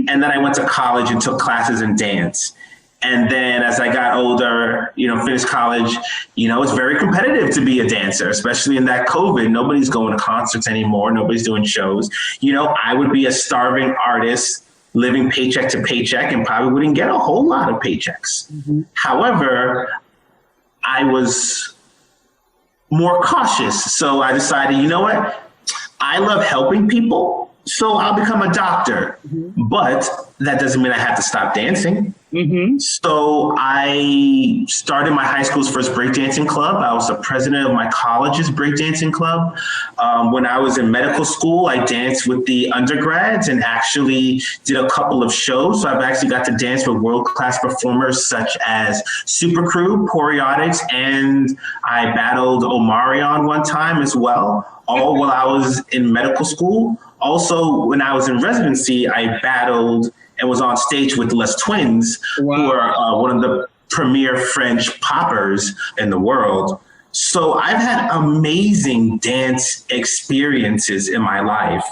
And then I went to college and took classes in dance. And then as I got older, finished college, it's very competitive to be a dancer, especially in that COVID. Nobody's going to concerts anymore. Nobody's doing shows. I would be a starving artist living paycheck to paycheck and probably wouldn't get a whole lot of paychecks. Mm-hmm. However, I was more cautious. So I decided, you know what? I love helping people. So I'll become a doctor, mm-hmm. but that doesn't mean I have to stop dancing. Mm-hmm. So I started my high school's first breakdancing club. I was the president of my college's breakdancing club. When I was in medical school, I danced with the undergrads and actually did a couple of shows. So I've actually got to dance with world-class performers such as Super Crew, Poriotics, and I battled Omarion one time as well, all while I was in medical school. Also, when I was in residency, I battled and was on stage with Les Twins, wow. who are one of the premier French poppers in the world. So I've had amazing dance experiences in my life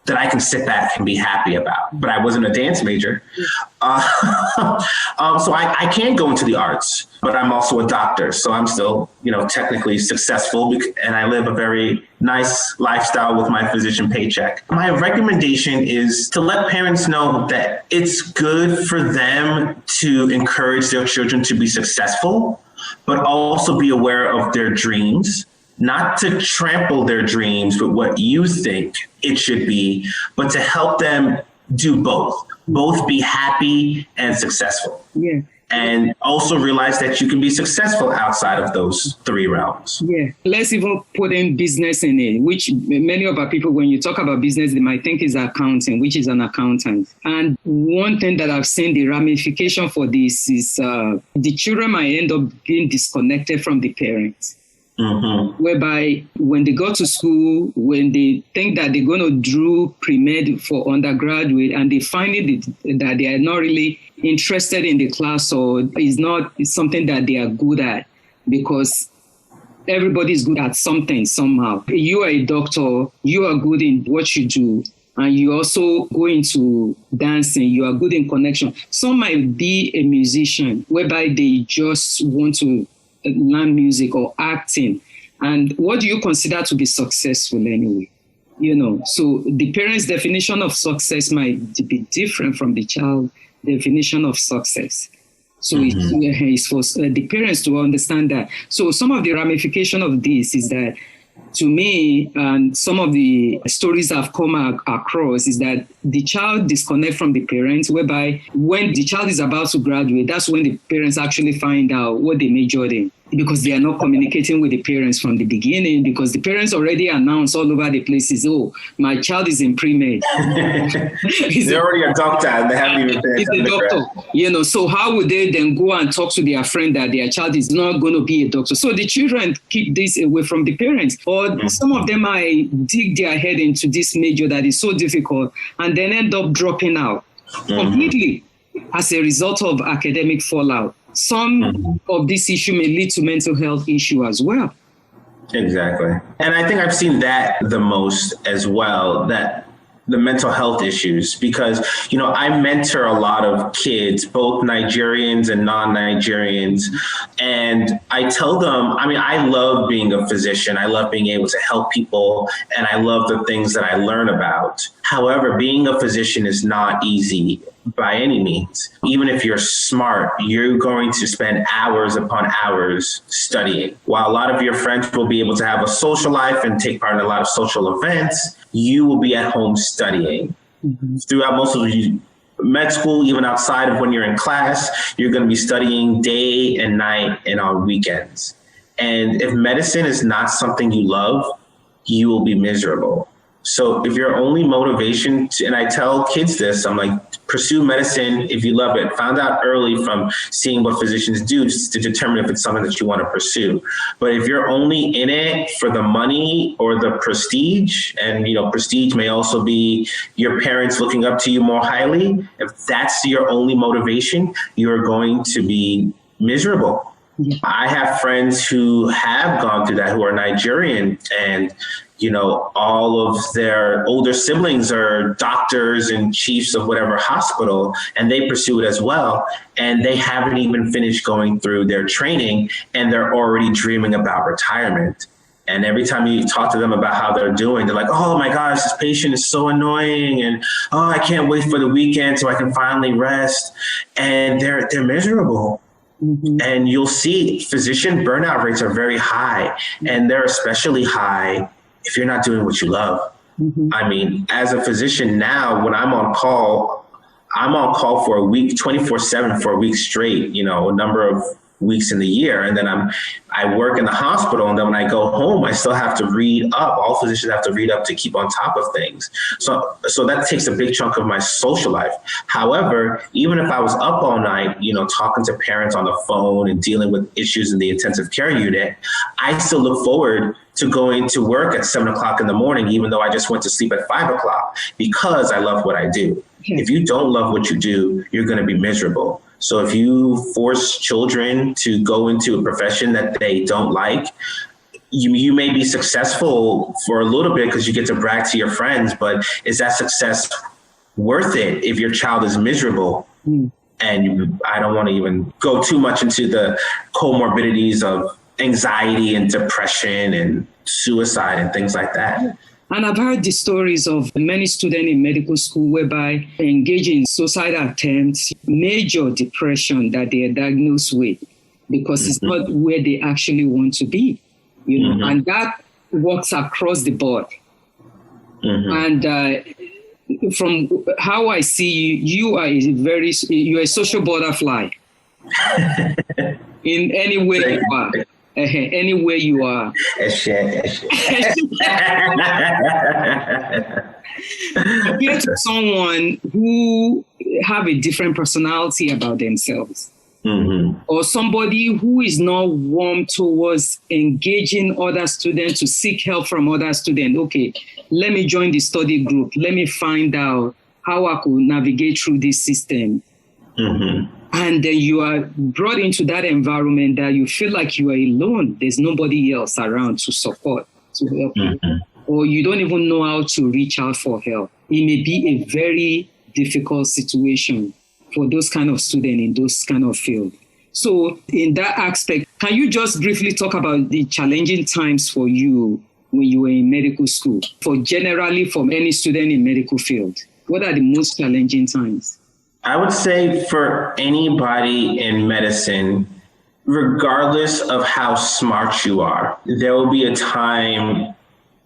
that I can sit back and be happy about. But I wasn't a dance major. So I can go into the arts, but I'm also a doctor. So I'm still, technically successful, and I live a very nice lifestyle with my physician paycheck. My recommendation is to let parents know that it's good for them to encourage their children to be successful, but also be aware of their dreams. Not to trample their dreams with what you think it should be, but to help them do both be happy and successful. Yeah. and also realize that you can be successful outside of those three realms. Yeah. Let's even put in business in it, which many of our people, when you talk about business, they might think is accounting, which is an accountant. And one thing that I've seen, the ramification for this is the children might end up being disconnected from the parents. Mm-hmm. Whereby when they go to school, when they think that they're going to do pre-med for undergraduate and they find it that they are not really interested in the class or it's something that they are good at, because everybody is good at something somehow. You are a doctor, you are good in what you do, and you also go into dancing, you are good in connection. Some might be a musician, whereby they just want to learn music or acting. And what do you consider to be successful anyway? So the parents' definition of success might be different from the child's definition of success. So it's for the parents to understand that. So some of the ramification of this is that, to me, and some of the stories I've come across is that the child disconnect from the parents, whereby when the child is about to graduate, that's when the parents actually find out what they majored in, because they are not communicating with the parents from the beginning, because the parents already announced all over the places, oh, my child is in pre-med. They're already a doctor and they haven't even finished. He's a doctor. So how would they then go and talk to their friend that their child is not going to be a doctor? So the children keep this away from the parents. Or some of them might dig their head into this major that is so difficult and then end up dropping out completely as a result of academic fallout. Some of this issue may lead to mental health issue as well. Exactly. And I think I've seen that the most as well, that the mental health issues, because, I mentor a lot of kids, both Nigerians and non-Nigerians. And I tell them, I love being a physician. I love being able to help people. And I love the things that I learn about. However, being a physician is not easy by any means. Even if you're smart, you're going to spend hours upon hours studying. While a lot of your friends will be able to have a social life and take part in a lot of social events, you will be at home studying. Throughout most of the med school, even outside of when you're in class, you're going to be studying day and night and on weekends. And if medicine is not something you love, you will be miserable. So if your only motivation, and I tell kids this, I'm like, pursue medicine if you love it. Found out early from seeing what physicians do to determine if it's something that you want to pursue. But if you're only in it for the money or the prestige, and prestige may also be your parents looking up to you more highly, if that's your only motivation, you're going to be miserable. Yeah. I have friends who have gone through that, who are Nigerian, and all of their older siblings are doctors and chiefs of whatever hospital, and they pursue it as well. And they haven't even finished going through their training, and they're already dreaming about retirement. And every time you talk to them about how they're doing, they're like, oh my gosh, this patient is so annoying. And I can't wait for the weekend so I can finally rest. And they're miserable. And you'll see physician burnout rates are very high, and they're especially high if you're not doing what you love. As a physician now, when I'm on call for a week, 24/7 for a week straight, a number of weeks in the year. And then I work in the hospital. And then when I go home, I still have to read up. All physicians have to read up to keep on top of things. So that takes a big chunk of my social life. However, even if I was up all night, talking to parents on the phone and dealing with issues in the intensive care unit, I still look forward to going to work at 7 o'clock in the morning, even though I just went to sleep at 5 o'clock, because I love what I do. Okay. If you don't love what you do, you're going to be miserable. So if you force children to go into a profession that they don't like, you may be successful for a little bit because you get to brag to your friends, but is that success worth it if your child is miserable? And I don't want to even go too much into the comorbidities of anxiety and depression and suicide and things like that. And I've heard the stories of many students in medical school whereby they engage in suicidal attempts, major depression that they are diagnosed with, because it's not where they actually want to be, and that works across the board. And from how I see you, you're a social butterfly. In any way you are. Anywhere you are. Compared to someone who have a different personality about themselves. Mm-hmm. Or somebody who is not warm towards engaging other students to seek help from other students. Okay, let me join the study group. Let me find out how I could navigate through this system. Mm-hmm. And then you are brought into that environment that you feel like you are alone. There's nobody else around to support, to help you. Or you don't even know how to reach out for help. It may be a very difficult situation for those kind of students in those kind of field. So in that aspect, can you just briefly talk about the challenging times for you when you were in medical school, for generally from any student in medical field? What are the most challenging times? I would say for anybody in medicine, regardless of how smart you are, there will be a time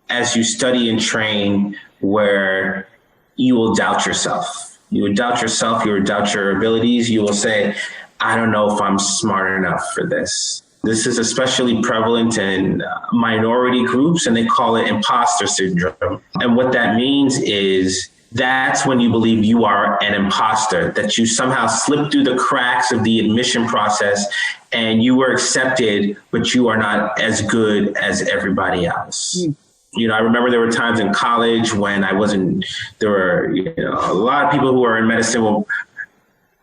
as you study and train where you will doubt yourself. You will doubt yourself, you will doubt your abilities. You will say, I don't know if I'm smart enough for this. This is especially prevalent in minority groups, and they call it imposter syndrome. And what that means is that's when you believe you are an imposter, that you somehow slipped through the cracks of the admission process and you were accepted, but you are not as good as everybody else. You know, I remember there were times in college when there were, a lot of people who are in medicine will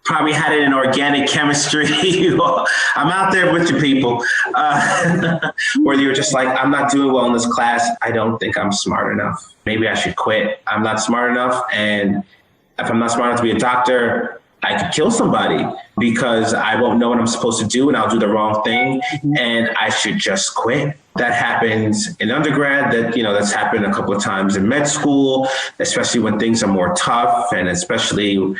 probably had it in organic chemistry. I'm out there with you people, where you're just like, I'm not doing well in this class. I don't think I'm smart enough. Maybe I should quit. I'm not smart enough. And if I'm not smart enough to be a doctor, I could kill somebody because I won't know what I'm supposed to do and I'll do the wrong thing. And I should just quit. That happens in undergrad, that's happened a couple of times in med school, especially when things are more tough, and especially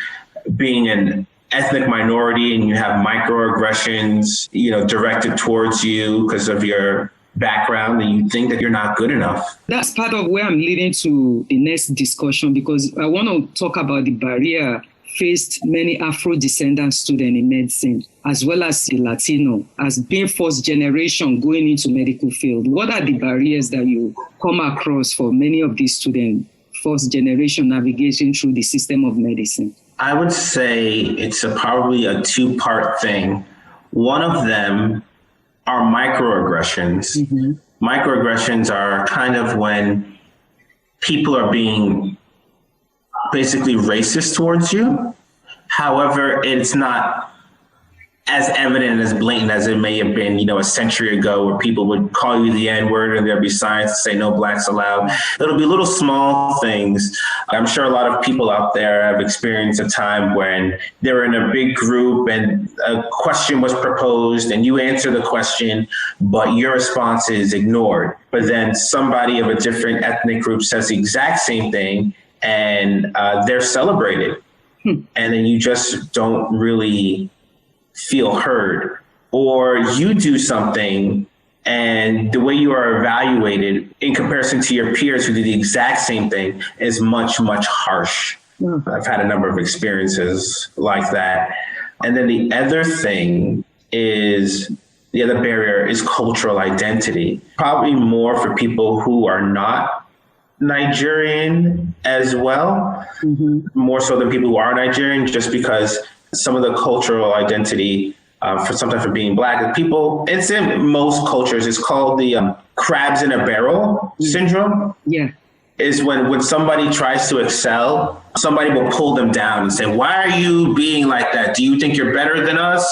being an ethnic minority and you have microaggressions, directed towards you because of your background, and you think that you're not good enough. That's part of where I'm leading to the next discussion, because I want to talk about the barrier faced many Afro-descendant students in medicine, as well as the Latino, as being first generation going into medical field. What are the barriers that you come across for many of these students, first generation navigating through the system of medicine? I would say it's probably a two-part thing. One of them are microaggressions. Mm-hmm. Microaggressions are kind of when people are being basically racist towards you. However, it's not as evident, as blatant as it may have been, a century ago, where people would call you the N-word and there'd be signs to say no blacks allowed. It'll be little small things. I'm sure a lot of people out there have experienced a time when they were in a big group and a question was proposed and you answer the question, but your response is ignored. But then somebody of a different ethnic group says the exact same thing and they're celebrated. And then you just don't really feel heard, or you do something and the way you are evaluated in comparison to your peers who do the exact same thing is much, much harsh. I've had a number of experiences like that. And then the other barrier is cultural identity, probably more for people who are not Nigerian as well, more so than people who are Nigerian, just because some of the cultural identity sometimes for being black people, it's in most cultures, it's called the crabs in a barrel syndrome. Yeah. Is when somebody tries to excel, somebody will pull them down and say, why are you being like that? Do you think you're better than us?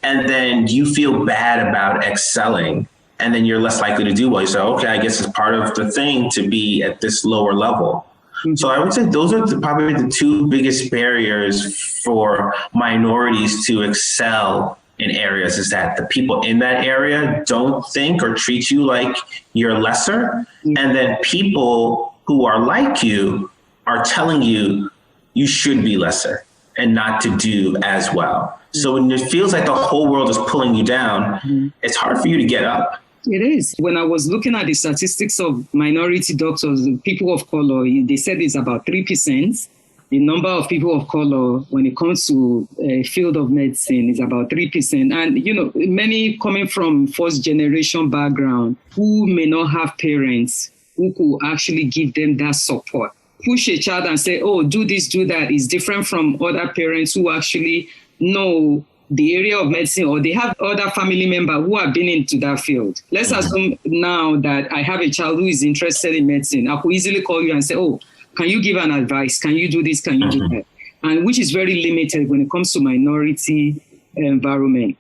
And then you feel bad about excelling. And then you're less likely to do well. You say, okay, I guess it's part of the thing to be at this lower level. So I would say those are probably the two biggest barriers for minorities to excel in areas, is that the people in that area don't think or treat you like you're lesser. And then people who are like you are telling you you should be lesser and not to do as well. So when it feels like the whole world is pulling you down, it's hard for you to get up. It is. When I was looking at the statistics of minority doctors, people of color, they said it's about 3%. the number of people of color when it comes to a field of medicine is about 3%. And, many coming from first generation background who may not have parents who could actually give them that support. Push a child and say, oh, do this, do that is different from other parents who actually know the area of medicine, or they have other family members who have been into that field. Let's assume now that I have a child who is interested in medicine. I could easily call you and say, oh, can you give an advice? Can you do this? Can you do that? And which is very limited when it comes to minority environment.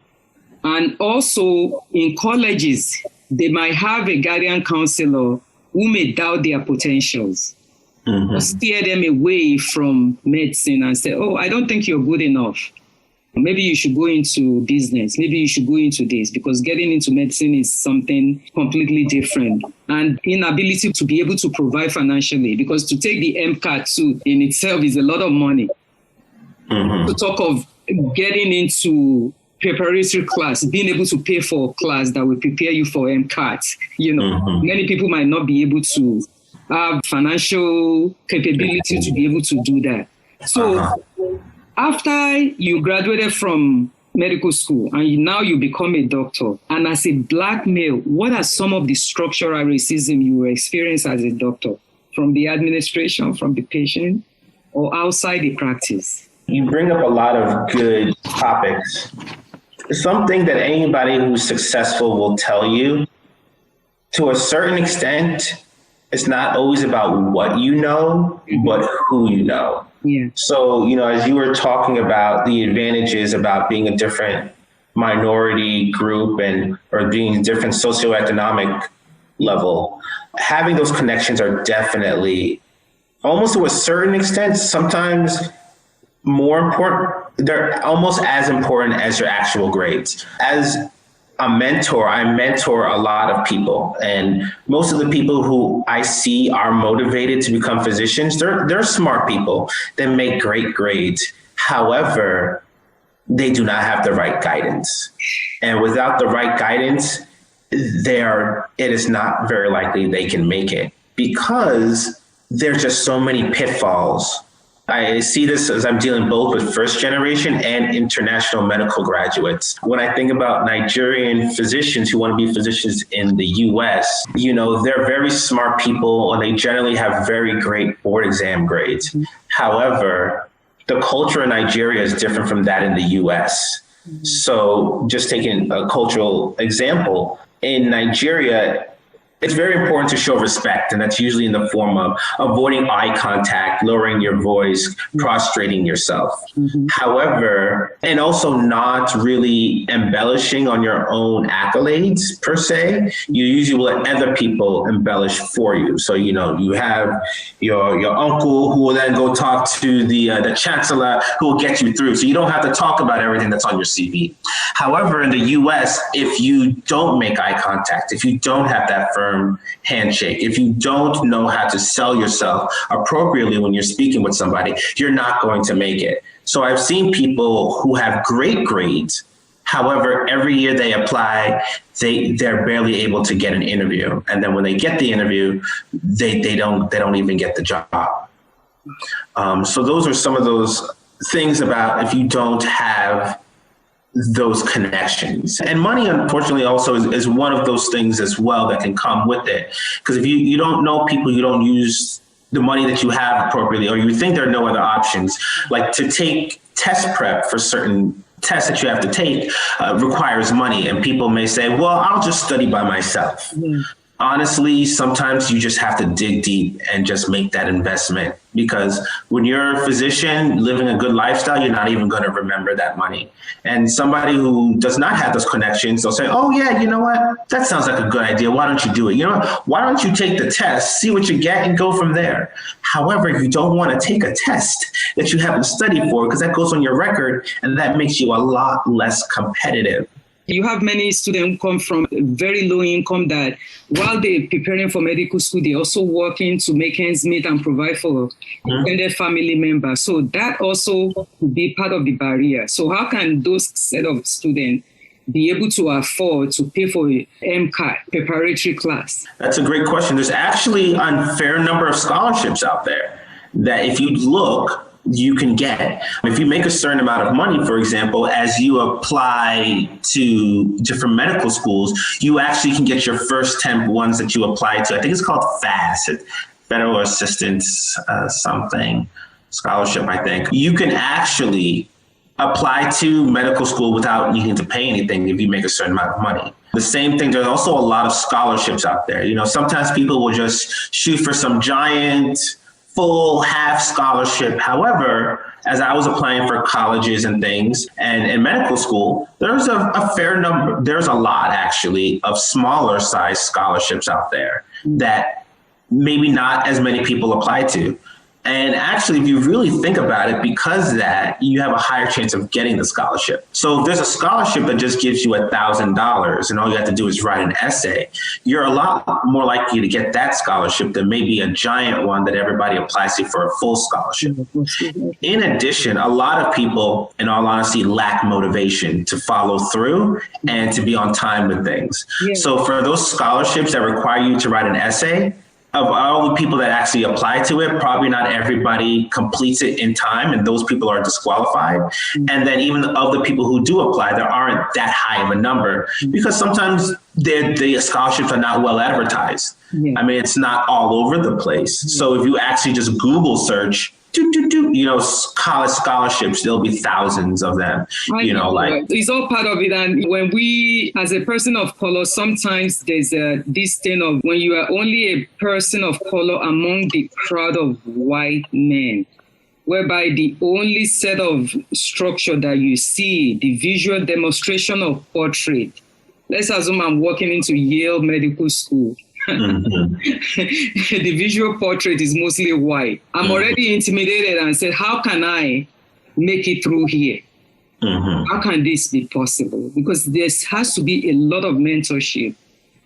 And also in colleges, they might have a guardian counselor who may doubt their potentials, or steer them away from medicine and say, oh, I don't think you're good enough. Maybe you should go into business. Maybe you should go into this, because getting into medicine is something completely different. And inability to be able to provide financially, because to take the MCAT too in itself is a lot of money. To talk of getting into preparatory class, being able to pay for a class that will prepare you for MCAT. Many people might not be able to have financial capability to be able to do that. So after you graduated from medical school and now you become a doctor, and as a Black male, what are some of the structural racism you experience as a doctor, from the administration, from the patient, or outside the practice? You bring up a lot of good topics. Something that anybody who's successful will tell you, to a certain extent, it's not always about what you know, but who you know. Yeah. So, as you were talking about the advantages about being a different minority group or being a different socioeconomic level, having those connections are definitely, almost to a certain extent, sometimes more important. They're almost as important as your actual grades. As a mentor, I mentor a lot of people, and most of the people who I see are motivated to become physicians. They're smart people that make great grades. However, they do not have the right guidance. And without the right guidance, it is not very likely they can make it, because there's just so many pitfalls. I see this as I'm dealing both with first generation and international medical graduates. When I think about Nigerian physicians who want to be physicians in the US, they're very smart people and they generally have very great board exam grades. However, the culture in Nigeria is different from that in the US. So just taking a cultural example, in Nigeria, it's very important to show respect, and that's usually in the form of avoiding eye contact, lowering your voice, prostrating yourself. However, and also not really embellishing on your own accolades per se. You usually will let other people embellish for you. So, you have your uncle who will then go talk to the chancellor who will get you through. So you don't have to talk about everything that's on your CV. However, in the US, if you don't make eye contact, if you don't have that firm handshake, if you don't know how to sell yourself appropriately when you're speaking with somebody, you're not going to make it. So I've seen people who have great grades. However, every year they apply, they're barely able to get an interview. And then when they get the interview, they don't even get the job. So those are some of those things about if you don't have those connections. And money, unfortunately, also is one of those things as well that can come with it. Because if you don't know people, you don't use the money that you have appropriately, or you think there are no other options, like to take test prep for certain tests that you have to take requires money. And people may say, well, I'll just study by myself. Honestly, sometimes you just have to dig deep and just make that investment, because when you're a physician living a good lifestyle, you're not even going to remember that money. And somebody who does not have those connections, they'll say, oh, yeah, you know what? That sounds like a good idea. Why don't you do it? Why don't you take the test, see what you get, and go from there? However, you don't want to take a test that you haven't studied for, because that goes on your record and that makes you a lot less competitive. You have many students who come from very low income that while they're preparing for medical school, they're also working to make ends meet and provide for their family members. So that also could be part of the barrier. So how can those set of students be able to afford to pay for a MCAT preparatory class? That's a great question. There's actually an unfair number of scholarships out there that if you look, you can get. If you make a certain amount of money, for example, as you apply to different medical schools, you actually can get your first 10 ones that you apply to. I think it's called FAST, Federal Assistance something scholarship, I think. You can actually apply to medical school without needing to pay anything if you make a certain amount of money. The same thing, there's also a lot of scholarships out there. You know, sometimes people will just shoot for some giant full half scholarship. However, as I was applying for colleges and things and in medical school, there's a fair number, there's a lot actually of smaller size scholarships out there that maybe not as many people apply to. And actually, if you really think about it, because of that, you have a higher chance of getting the scholarship. So if there's a scholarship that just gives you $1,000 and all you have to do is write an essay, you're a lot more likely to get that scholarship than maybe a giant one that everybody applies to for a full scholarship. In addition, a lot of people, in all honesty, lack motivation to follow through and to be on time with things. Yeah. So for those scholarships that require you to write an essay, of all the people that actually apply to it, probably not everybody completes it in time, and those people are disqualified. Mm-hmm. And then even of the people who do apply, there aren't that high of a number because sometimes the scholarships are not well advertised. Mm-hmm. I mean, it's not all over the place. Mm-hmm. So if you actually just Google search, college scholarships, there'll be thousands of them. It's all part of it. And when we, as a person of color, sometimes there's this thing of when you are only a person of color among the crowd of white men, whereby the only set of structure that you see, the visual demonstration of portrait. Let's assume I'm walking into Yale Medical School. Mm-hmm. The visual portrait is mostly white. I'm already intimidated and said, how can I make it through here? Mm-hmm. How can this be possible? Because there has to be a lot of mentorship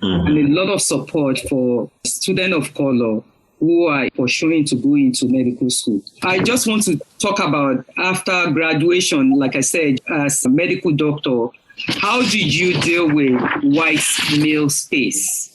and a lot of support for students of color who are pursuing to go into medical school. I just want to talk about after graduation, like I said, as a medical doctor, how did you deal with white male space?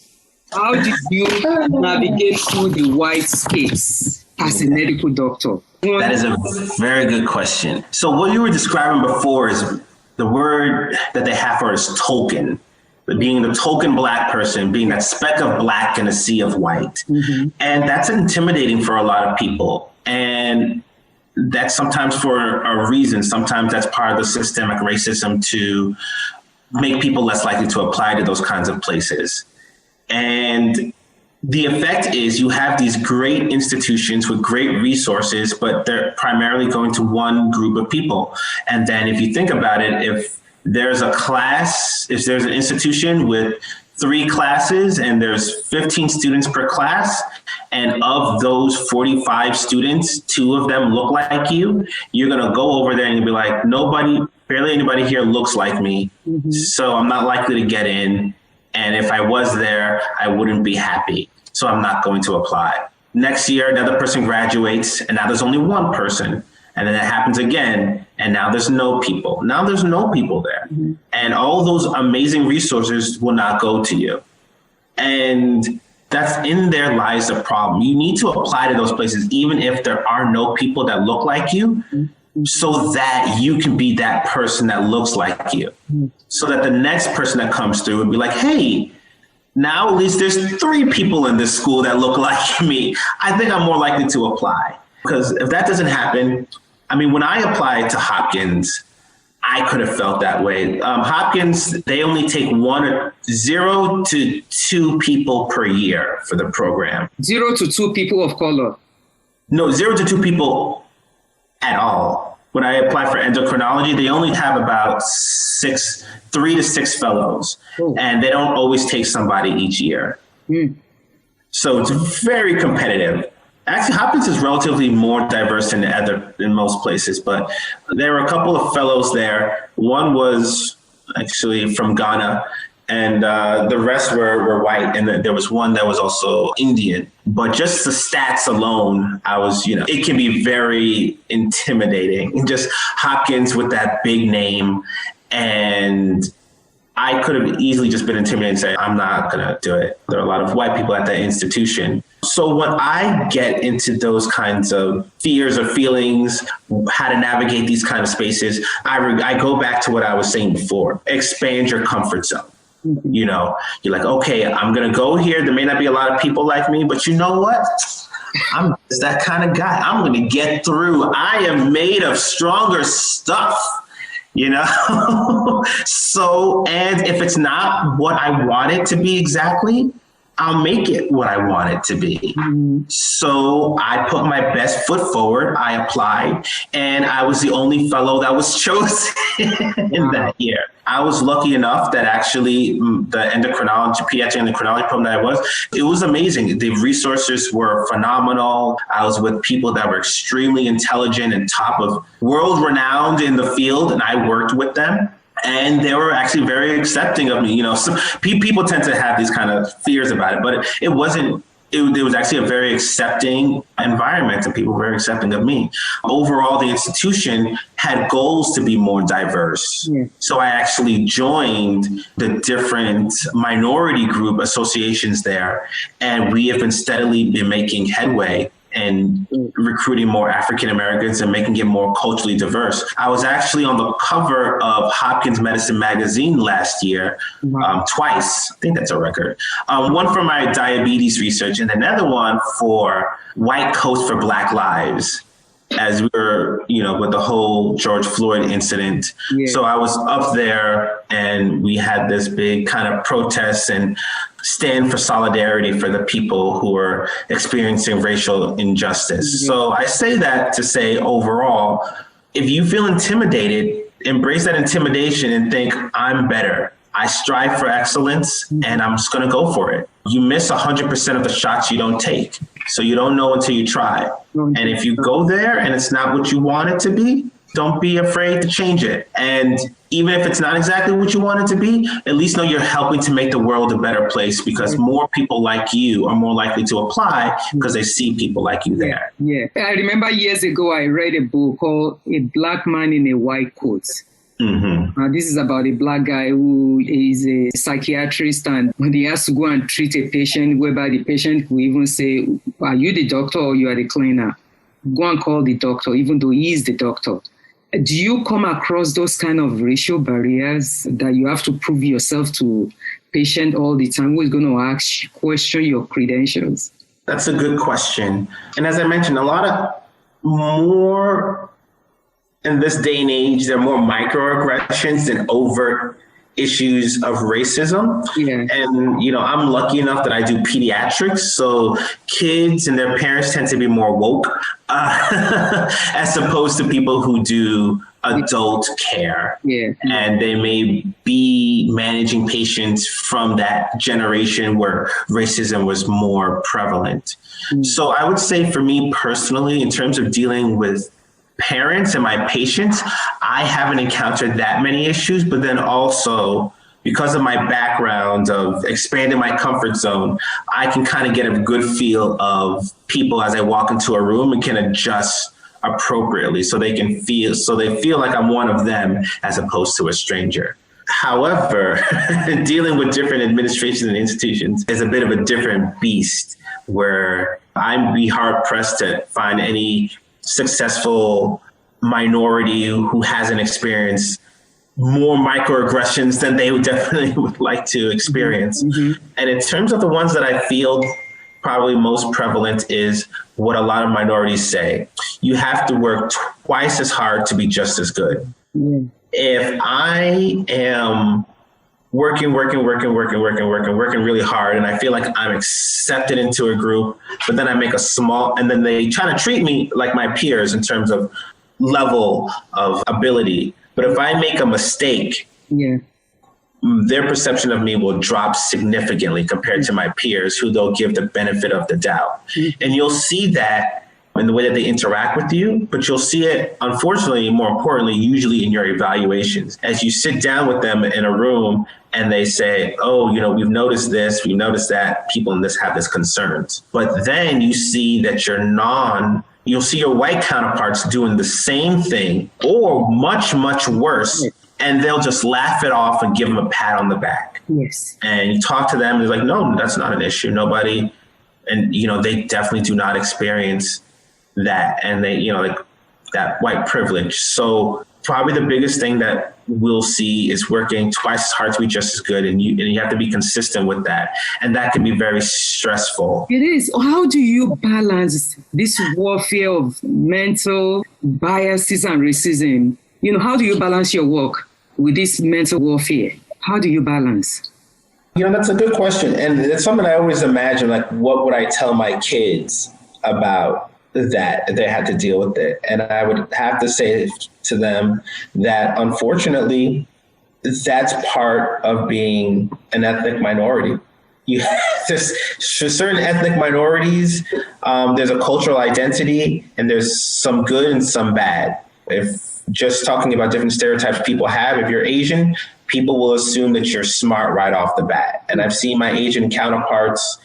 How did you navigate through the white space as a medical doctor? That is a very good question. So what you were describing before is the word that they have for is token. Being the token Black person, being that speck of Black in a sea of white. Mm-hmm. And that's intimidating for a lot of people. And that's sometimes for a reason. Sometimes that's part of the systemic racism to make people less likely to apply to those kinds of places. And the effect is you have these great institutions with great resources, but they're primarily going to one group of people. And then if you think about it, if there's a class, if there's an institution with 3 classes and there's 15 students per class, and of those 45 students, 2 of them look like you, you're going to go over there and you'll be like, barely anybody here looks like me. Mm-hmm. So I'm not likely to get in. And if I was there, I wouldn't be happy. So I'm not going to apply. Next year, another person graduates, and now there's only one person. And then it happens again, and now there's no people. Now there's no people there. Mm-hmm. And all those amazing resources will not go to you. And that's in there lies the problem. You need to apply to those places, even if there are no people that look like you. Mm-hmm. So that you can be that person that looks like you. So that the next person that comes through would be like, hey, now at least there's 3 people in this school that look like me. I think I'm more likely to apply. Because if that doesn't happen, I mean, when I applied to Hopkins, I could have felt that way. Hopkins, they only take 0 to 2 people per year for the program. 0 to 2 people of color? No, 0 to 2 people at all. When I apply for endocrinology, they only have about 3 to 6 fellows, and they don't always take somebody each year. Mm. So it's very competitive. Actually, Hopkins is relatively more diverse than in most places, but there were a couple of fellows there. One was actually from Ghana, and the rest were white, and there was one that was also Indian. But just the stats alone, it can be very intimidating. Just Hopkins with that big name, and I could have easily just been intimidated and say, I'm not going to do it. There are a lot of white people at that institution. So when I get into those kinds of fears or feelings, how to navigate these kind of spaces, I go back to what I was saying before. Expand your comfort zone. You know, you're like, okay, I'm going to go here. There may not be a lot of people like me, but you know what? I'm just that kind of guy. I'm going to get through. I am made of stronger stuff. You know, so, and if it's not what I want it to be exactly, I'll make it what I want it to be. So I put my best foot forward. I applied, and I was the only fellow that was chosen in that year. I was lucky enough that actually the pediatric endocrinology program that it was amazing. The resources were phenomenal. I was with people that were extremely intelligent and top of world renowned in the field, and I worked with them. And they were actually very accepting of me. You know, some people tend to have these kind of fears about it, but it wasn't. It was actually a very accepting environment, and people were very accepting of me. Overall, the institution had goals to be more diverse. Yeah. So I actually joined the different minority group associations there, and we have been steadily making headway and recruiting more African Americans and making it more culturally diverse. I was actually on the cover of Hopkins Medicine magazine last year, twice. I think that's a record. One for my diabetes research and another one for White Coats for Black Lives, as we were, you know, with the whole George Floyd incident. Yeah. So I was up there and we had this big kind of protest and stand for solidarity for the people who are experiencing racial injustice. Yeah. So I say that to say overall, if you feel intimidated, embrace that intimidation and think, I'm better. I strive for excellence and I'm just going to go for it. You miss 100% of the shots you don't take. So you don't know until you try. And if you go there and it's not what you want it to be, don't be afraid to change it. And even if it's not exactly what you want it to be, at least know you're helping to make the world a better place, because more people like you are more likely to apply because they see people like you there. Yeah. I remember years ago, I read a book called A Black Man in a White Coat. This is about a black guy who is a psychiatrist, and when he has to go and treat a patient, whereby the patient will even say, are you the doctor or you are the cleaner? Go and call the doctor, even though he is the doctor. Do you come across those kind of racial barriers that you have to prove yourself to patient all the time? Who is going to question your credentials? That's a good question. And as I mentioned, a lot of more in this day and age, there are more microaggressions than overt issues of racism. Yeah. And, you know, I'm lucky enough that I do pediatrics. So kids and their parents tend to be more woke as opposed to people who do adult care. Yeah. And they may be managing patients from that generation where racism was more prevalent. So I would say for me personally, in terms of dealing with parents and my patients, I haven't encountered that many issues, but then also because of my background of expanding my comfort zone, I can kind of get a good feel of people as I walk into a room and can adjust appropriately so they feel like I'm one of them as opposed to a stranger. However, dealing with different administrations and institutions is a bit of a different beast, where I'd be hard pressed to find any successful minority who hasn't experienced more microaggressions than they definitely would like to experience. And in terms of the ones that I feel probably most prevalent is what a lot of minorities say. You have to work twice as hard to be just as good. If I am working really hard and I feel like I'm accepted into a group, but then I make and then they try to treat me like my peers in terms of level of ability. But if I make a mistake, their perception of me will drop significantly compared to my peers, who they'll give the benefit of the doubt. And you'll see that in the way that they interact with you, but you'll see it, unfortunately, more importantly, usually in your evaluations. As you sit down with them in a room and they say, oh, you know, we've noticed this, we've noticed that, people in this have this concerns. But then you see that you'll see your white counterparts doing the same thing or much, much worse. and they'll just laugh it off and give them a pat on the back. Yes. And you talk to them, and they're like, no, that's not an issue. Nobody, and, they definitely do not experience that. And they, like that white privilege. So probably the biggest thing that we'll see is working twice as hard to be just as good. And you have to be consistent with that. And that can be very stressful. It is. How do you balance this warfare of mental biases and racism? How do you balance your work with this mental warfare? How do you balance? That's a good question. And it's something I always imagine, like, what would I tell my kids about that they had to deal with it? And I would have to say to them that, unfortunately, that's part of being an ethnic minority. There's certain ethnic minorities, there's a cultural identity, and there's some good and some bad. If just talking about different stereotypes people have, if you're Asian, people will assume that you're smart right off the bat. And I've seen my Asian counterparts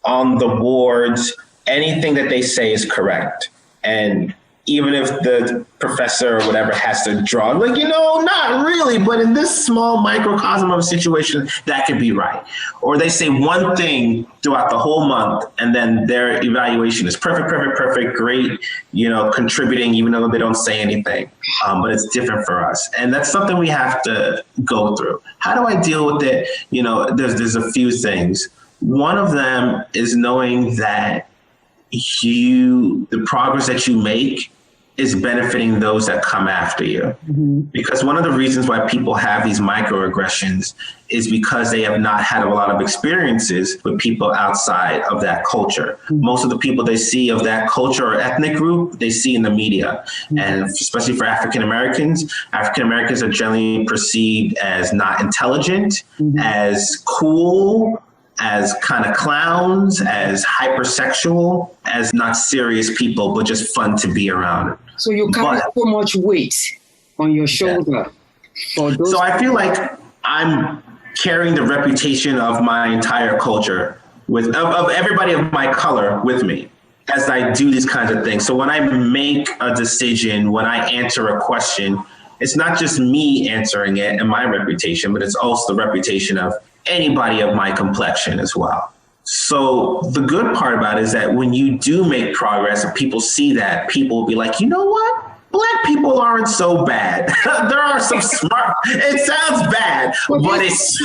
on the wards, anything that they say is correct. And even if the professor or whatever has to draw, like, not really, but in this small microcosm of a situation, that could be right. Or they say one thing throughout the whole month, and then their evaluation is perfect, great, contributing, even though they don't say anything. But it's different for us. And that's something we have to go through. How do I deal with it? There's a few things. One of them is knowing that the progress that you make is benefiting those that come after you. Mm-hmm. Because one of the reasons why people have these microaggressions is because they have not had a lot of experiences with people outside of that culture. Mm-hmm. Most of the people they see of that culture or ethnic group, they see in the media. Mm-hmm. And especially for African Americans are generally perceived as not intelligent, mm-hmm. as cool, as kind of clowns, as hypersexual, as not serious people, but just fun to be around. So you carry so much weight on your shoulder. Yeah. So I feel like I'm carrying the reputation of my entire culture of everybody of my color with me as I do these kinds of things. So when I make a decision, when I answer a question, it's not just me answering it and my reputation, but it's also the reputation of anybody of my complexion as well. So the good part about it is that when you do make progress and people see that, people will be like, you know what? Black people aren't so bad. There are some smart, it sounds bad, but it's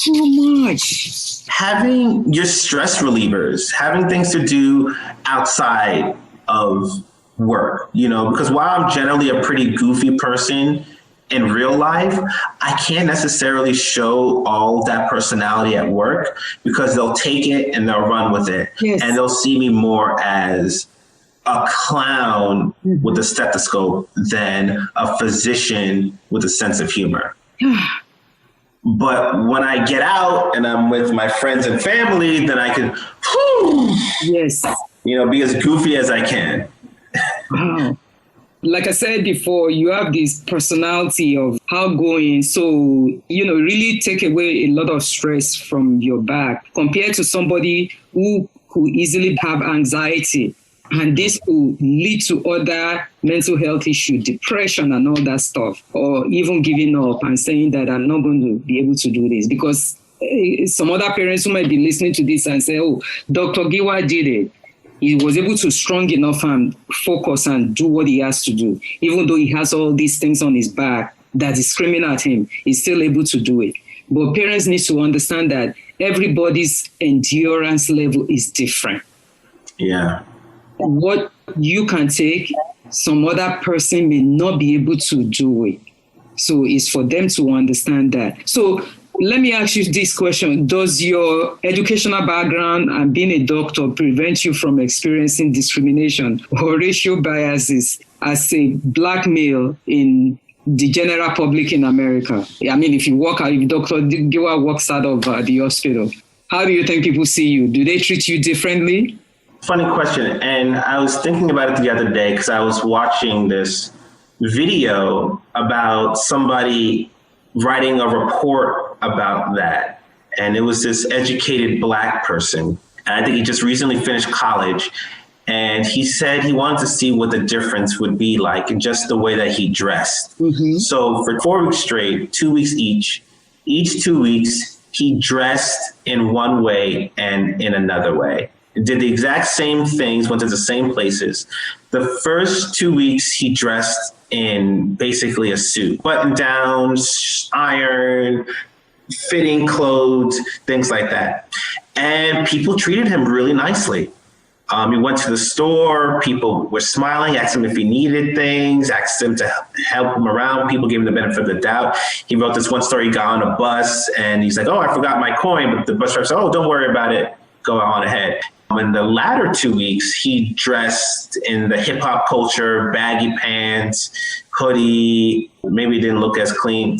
too much. Having your stress relievers, having things to do outside of work, because while I'm generally a pretty goofy person in real life, I can't necessarily show all of that personality at work because they'll take it and they'll run with it. Yes. And they'll see me more as a clown mm-hmm. with a stethoscope than a physician with a sense of humor. But when I get out and I'm with my friends and family, then I can, yes, be as goofy as I can. Wow. Like I said before, you have this personality of outgoing. So, really take away a lot of stress from your back compared to somebody who could easily have anxiety. And this could lead to other mental health issues, depression and all that stuff, or even giving up and saying that I'm not going to be able to do this. Because some other parents who might be listening to this and say, oh, Dr. Giwa did it. He was able to strong enough and focus and do what he has to do. Even though he has all these things on his back that is screaming at him, he's still able to do it. But parents need to understand that everybody's endurance level is different. Yeah. What you can take, some other person may not be able to do it. So it's for them to understand that. So let me ask you this question. Does your educational background and being a doctor prevent you from experiencing discrimination or racial biases as a Black male in the general public in America? I mean, if Dr. Giwa walks out of the hospital, how do you think people see you? Do they treat you differently? Funny question. And I was thinking about it the other day because I was watching this video about somebody writing a report about that. And it was this educated Black person. And I think he just recently finished college. And he said he wanted to see what the difference would be like in just the way that he dressed. Mm-hmm. So for 4 weeks straight, 2 weeks each 2 weeks, he dressed in one way and in another way. Did the exact same things, went to the same places. The first 2 weeks, he dressed in basically a suit, button downs, iron, fitting clothes, things like that. And people treated him really nicely. He went to the store, people were smiling, asked him if he needed things, asked him to help him around. People gave him the benefit of the doubt. He wrote this one story, he got on a bus and he's like, oh, I forgot my coin. But the bus driver said, oh, don't worry about it. Go on ahead. In the latter 2 weeks, he dressed in the hip hop culture, baggy pants, hoodie, maybe didn't look as clean.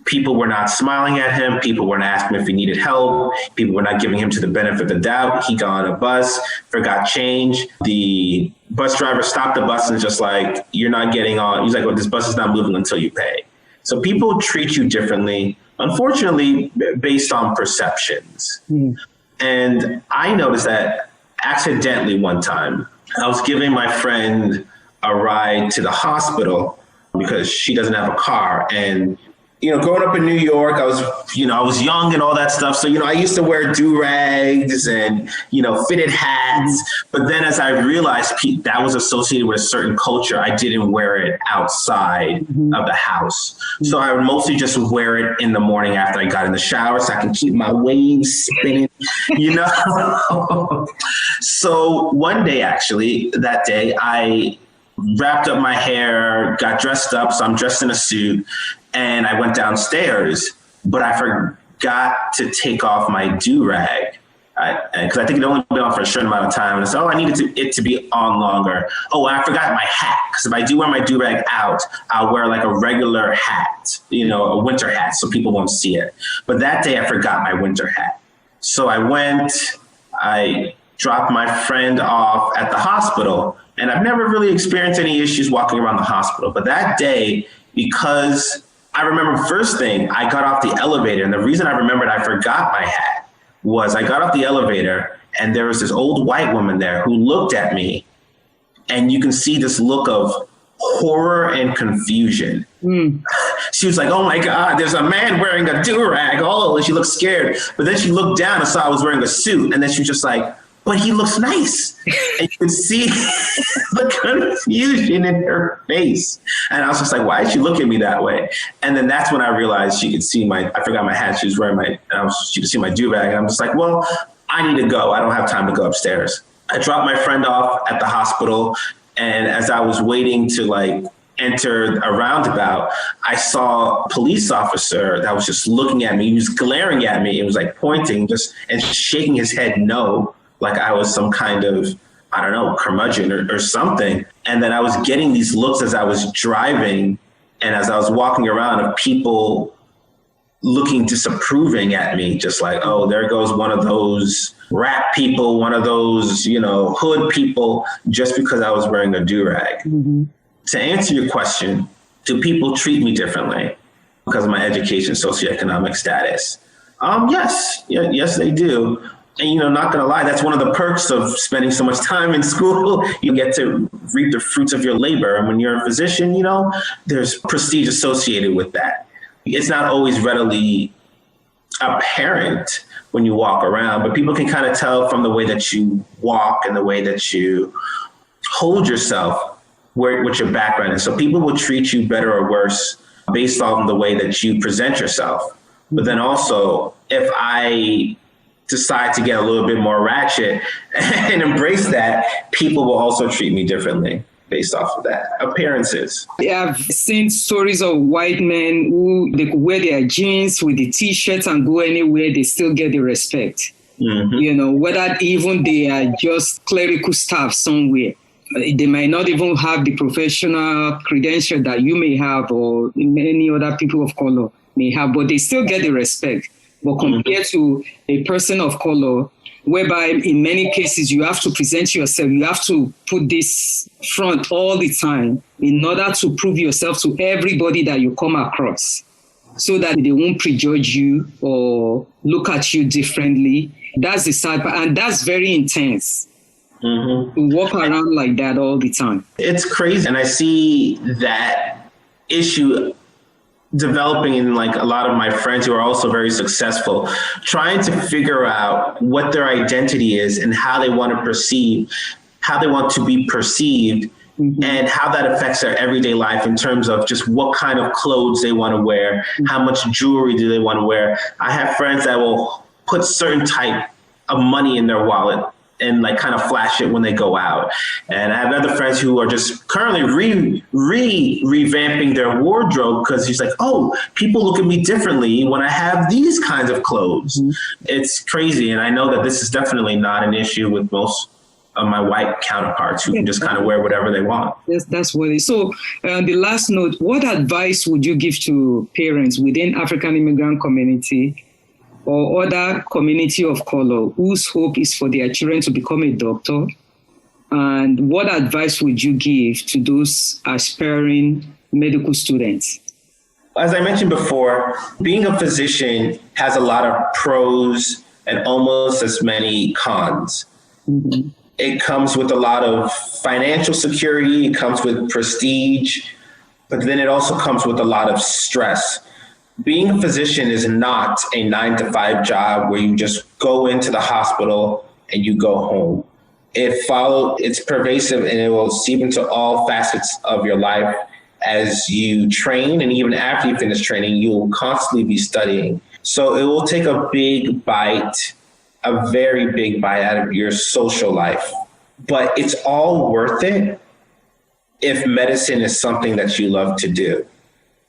People were not smiling at him. People weren't asking if he needed help. People were not giving him to the benefit of the doubt. He got on a bus, forgot change. The bus driver stopped the bus and was just like, you're not getting on. He's like, well, this bus is not moving until you pay. So people treat you differently, unfortunately, based on perceptions. Mm. And I noticed that accidentally one time, I was giving my friend a ride to the hospital because she doesn't have a car. And growing up in New York, I was young and all that stuff. So, I used to wear do-rags and, fitted hats. But then as I realized that was associated with a certain culture, I didn't wear it outside of the house. So I would mostly just wear it in the morning after I got in the shower so I can keep my waves spinning, So one day, actually, that day, I wrapped up my hair, got dressed up. So I'm dressed in a suit. And I went downstairs, but I forgot to take off my do-rag because I think it only been on for a certain amount of time. And I said, I needed it to be on longer. Oh, and I forgot my hat because if I do wear my do-rag out, I'll wear like a regular hat, a winter hat so people won't see it. But that day I forgot my winter hat. So I dropped my friend off at the hospital, and I've never really experienced any issues walking around the hospital. But that day, because I remember first thing, I got off the elevator. And the reason I remembered I forgot my hat was I got off the elevator and there was this old white woman there who looked at me, and you can see this look of horror and confusion. Mm. She was like, oh my God, there's a man wearing a do-rag. Oh, and she looked scared. But then she looked down and saw I was wearing a suit. And then she was just like, but he looks nice. And you could see the confusion in her face. And I was just like, why did she look at me that way? And then that's when I realized she could see I forgot my hat. She was wearing she could see my do-rag. And I'm just like, well, I need to go. I don't have time to go upstairs. I dropped my friend off at the hospital. And as I was waiting to enter a roundabout, I saw a police officer that was just looking at me. He was glaring at me. It was pointing and shaking his head no. Like I was some kind of, I don't know, curmudgeon or something. And then I was getting these looks as I was driving and as I was walking around of people looking disapproving at me, just like, oh, there goes one of those rap people, one of those, hood people, just because I was wearing a do-rag. Mm-hmm. To answer your question, do people treat me differently because of my education, socioeconomic status? Yes, they do. And, not going to lie, that's one of the perks of spending so much time in school. You get to reap the fruits of your labor. And when you're a physician, there's prestige associated with that. It's not always readily apparent when you walk around, but people can kind of tell from the way that you walk and the way that you hold yourself what your background is. So people will treat you better or worse based on the way that you present yourself. But then also, if I decide to get a little bit more ratchet and embrace that, people will also treat me differently based off of that. Appearances. I've seen stories of white men who they could wear their jeans with the t-shirts and go anywhere, they still get the respect. Mm-hmm. Whether even they are just clerical staff somewhere. They might not even have the professional credential that you may have or many other people of color may have, but they still get the respect. But compared to a person of color, whereby in many cases you have to present yourself, you have to put this front all the time in order to prove yourself to everybody that you come across so that they won't prejudge you or look at you differently. That's the sad part, and that's very intense. We walk around like that all the time. It's crazy. And I see that issue developing in like a lot of my friends who are also very successful, trying to figure out what their identity is and how they want to be perceived. And how that affects their everyday life in terms of just what kind of clothes they want to wear, how much jewelry do they want to wear. I have friends that will put certain type of money in their wallet and like kind of flash it when they go out. And I have other friends who are just currently revamping their wardrobe because he's like, oh, people look at me differently when I have these kinds of clothes. It's crazy. And I know that this is definitely not an issue with most of my white counterparts who can just kind of wear whatever they want. Yes, that's what it is. So the last note, what advice would you give to parents within African immigrant community or other community of color whose hope is for their children to become a doctor? And what advice would you give to those aspiring medical students? As I mentioned before, being a physician has a lot of pros and almost as many cons. It comes with a lot of financial security, it comes with prestige, but then it also comes with a lot of stress. Being a physician is not a 9-to-5 job where you just go into the hospital and you go home. It's pervasive and it will seep into all facets of your life as you train. And even after you finish training, you will constantly be studying. So it will take a very big bite out of your social life, but it's all worth it if medicine is something that you love to do.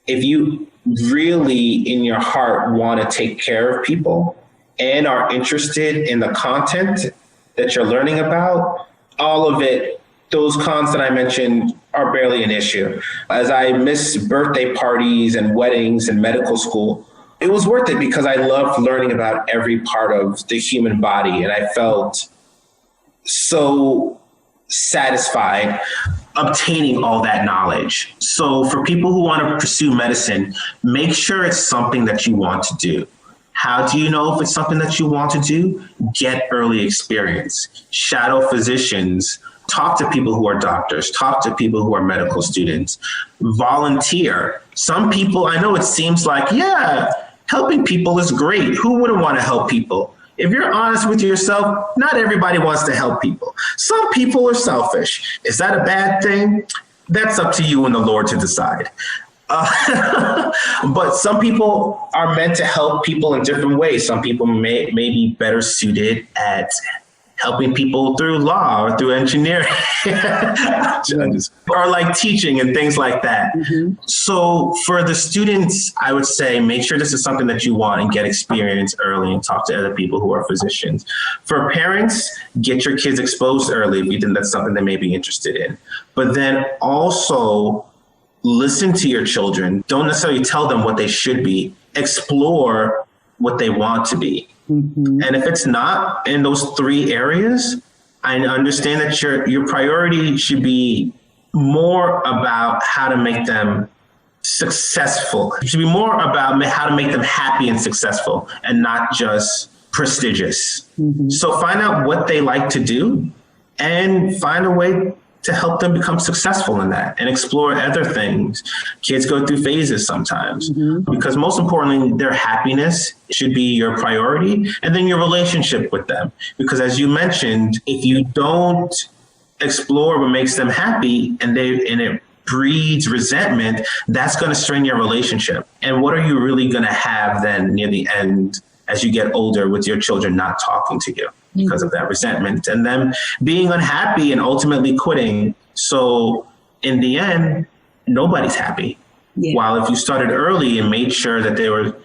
If you really in your heart want to take care of people and are interested in the content that you're learning about, all of it, those cons that I mentioned are barely an issue. As I miss birthday parties and weddings and medical school, it was worth it because I loved learning about every part of the human body. And I felt so satisfied obtaining all that knowledge. So for people who want to pursue medicine, make sure it's something that you want to do. How do you know if it's something that you want to do? Get early experience, shadow physicians, talk to people who are doctors, talk to people who are medical students, volunteer. Some people, I know it seems like, yeah, helping people is great. Who wouldn't want to help people? If you're honest with yourself, not everybody wants to help people. Some people are selfish. Is that a bad thing? That's up to you and the Lord to decide. But some people are meant to help people in different ways. Some people may be better suited at helping people through law or through engineering or like teaching and things like that. So for the students, I would say make sure this is something that you want and get experience early and talk to other people who are physicians. For parents, get your kids exposed early if you think that's something they may be interested in. But then also listen to your children. Don't necessarily tell them what they should be. Explore what they want to be. And if it's not in those three areas, I understand that your priority should be more about how to make them successful. It should be more about how to make them happy and successful and not just prestigious. So find out what they like to do and find a way to help them become successful in that and explore other things. Kids go through phases sometimes because most importantly, their happiness should be your priority and then your relationship with them. Because as you mentioned, if you don't explore what makes them happy and it breeds resentment, that's going to strain your relationship. And what are you really going to have then near the end as you get older with your children not talking to you? Because of that resentment and them being unhappy and ultimately quitting. So in the end, nobody's happy. While if you started early and made sure that they were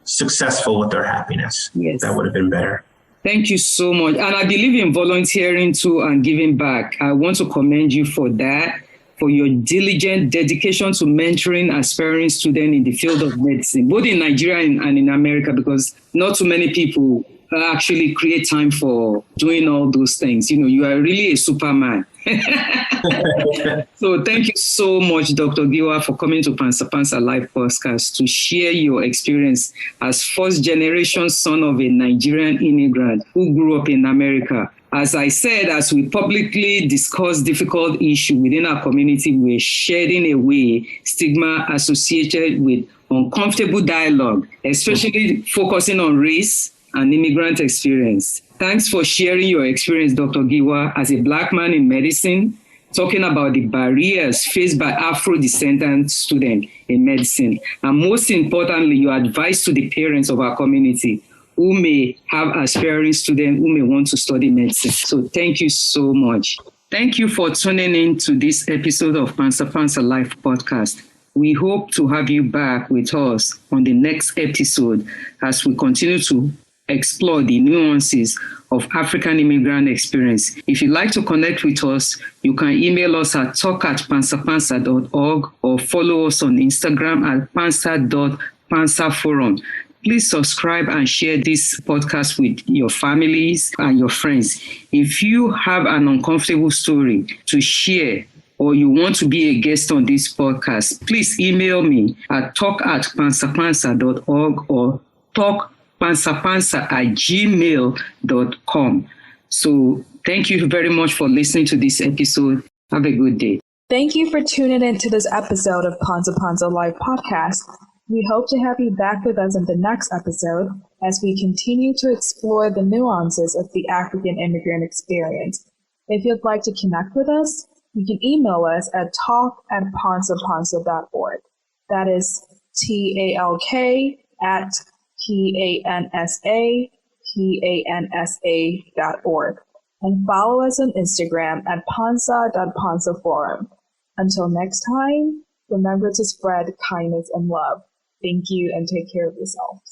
successful with their happiness, that would have been better. Thank you so much. And I believe in volunteering too and giving back. I want to commend you for that, for your diligent dedication to mentoring aspiring students in the field of medicine, both in Nigeria and in America, because not too many people actually create time for doing all those things. You know, you are really a Superman. So thank you so much, Dr. Giwa, for coming to Pansa Pansa Live Podcast to share your experience as first-generation son of a Nigerian immigrant who grew up in America. As I said, as we publicly discuss difficult issues within our community, we're shedding away stigma associated with uncomfortable dialogue, especially focusing on race and immigrant experience. Thanks for sharing your experience, Dr. Giwa, as a Black man in medicine, talking about the barriers faced by Afro-descendant students in medicine. And most importantly, your advice to the parents of our community who may have aspiring students who may want to study medicine. So thank you so much. Thank you for tuning in to this episode of Pansa Pansa Live Podcast. We hope to have you back with us on the next episode as we continue to explore the nuances of African immigrant experience. If you'd like to connect with us, you can email us at talk@pansapansa.org or follow us on Instagram at pansa.pansaforum. Please subscribe and share this podcast with your families and your friends. If you have an uncomfortable story to share or you want to be a guest on this podcast, please email me at talk@pansapansa.org or talkpansapansa@gmail.com. So thank you very much for listening to this episode. Have a good day. Thank you for tuning in to this episode of Pansa Pansa Live Podcast. We hope to have you back with us in the next episode as we continue to explore the nuances of the African immigrant experience. If you'd like to connect with us, you can email us at talk@pansapansa.org. That is talk@pansapansa.org. And follow us on Instagram at pansa.pansaforum. Until next time, remember to spread kindness and love. Thank you and take care of yourselves.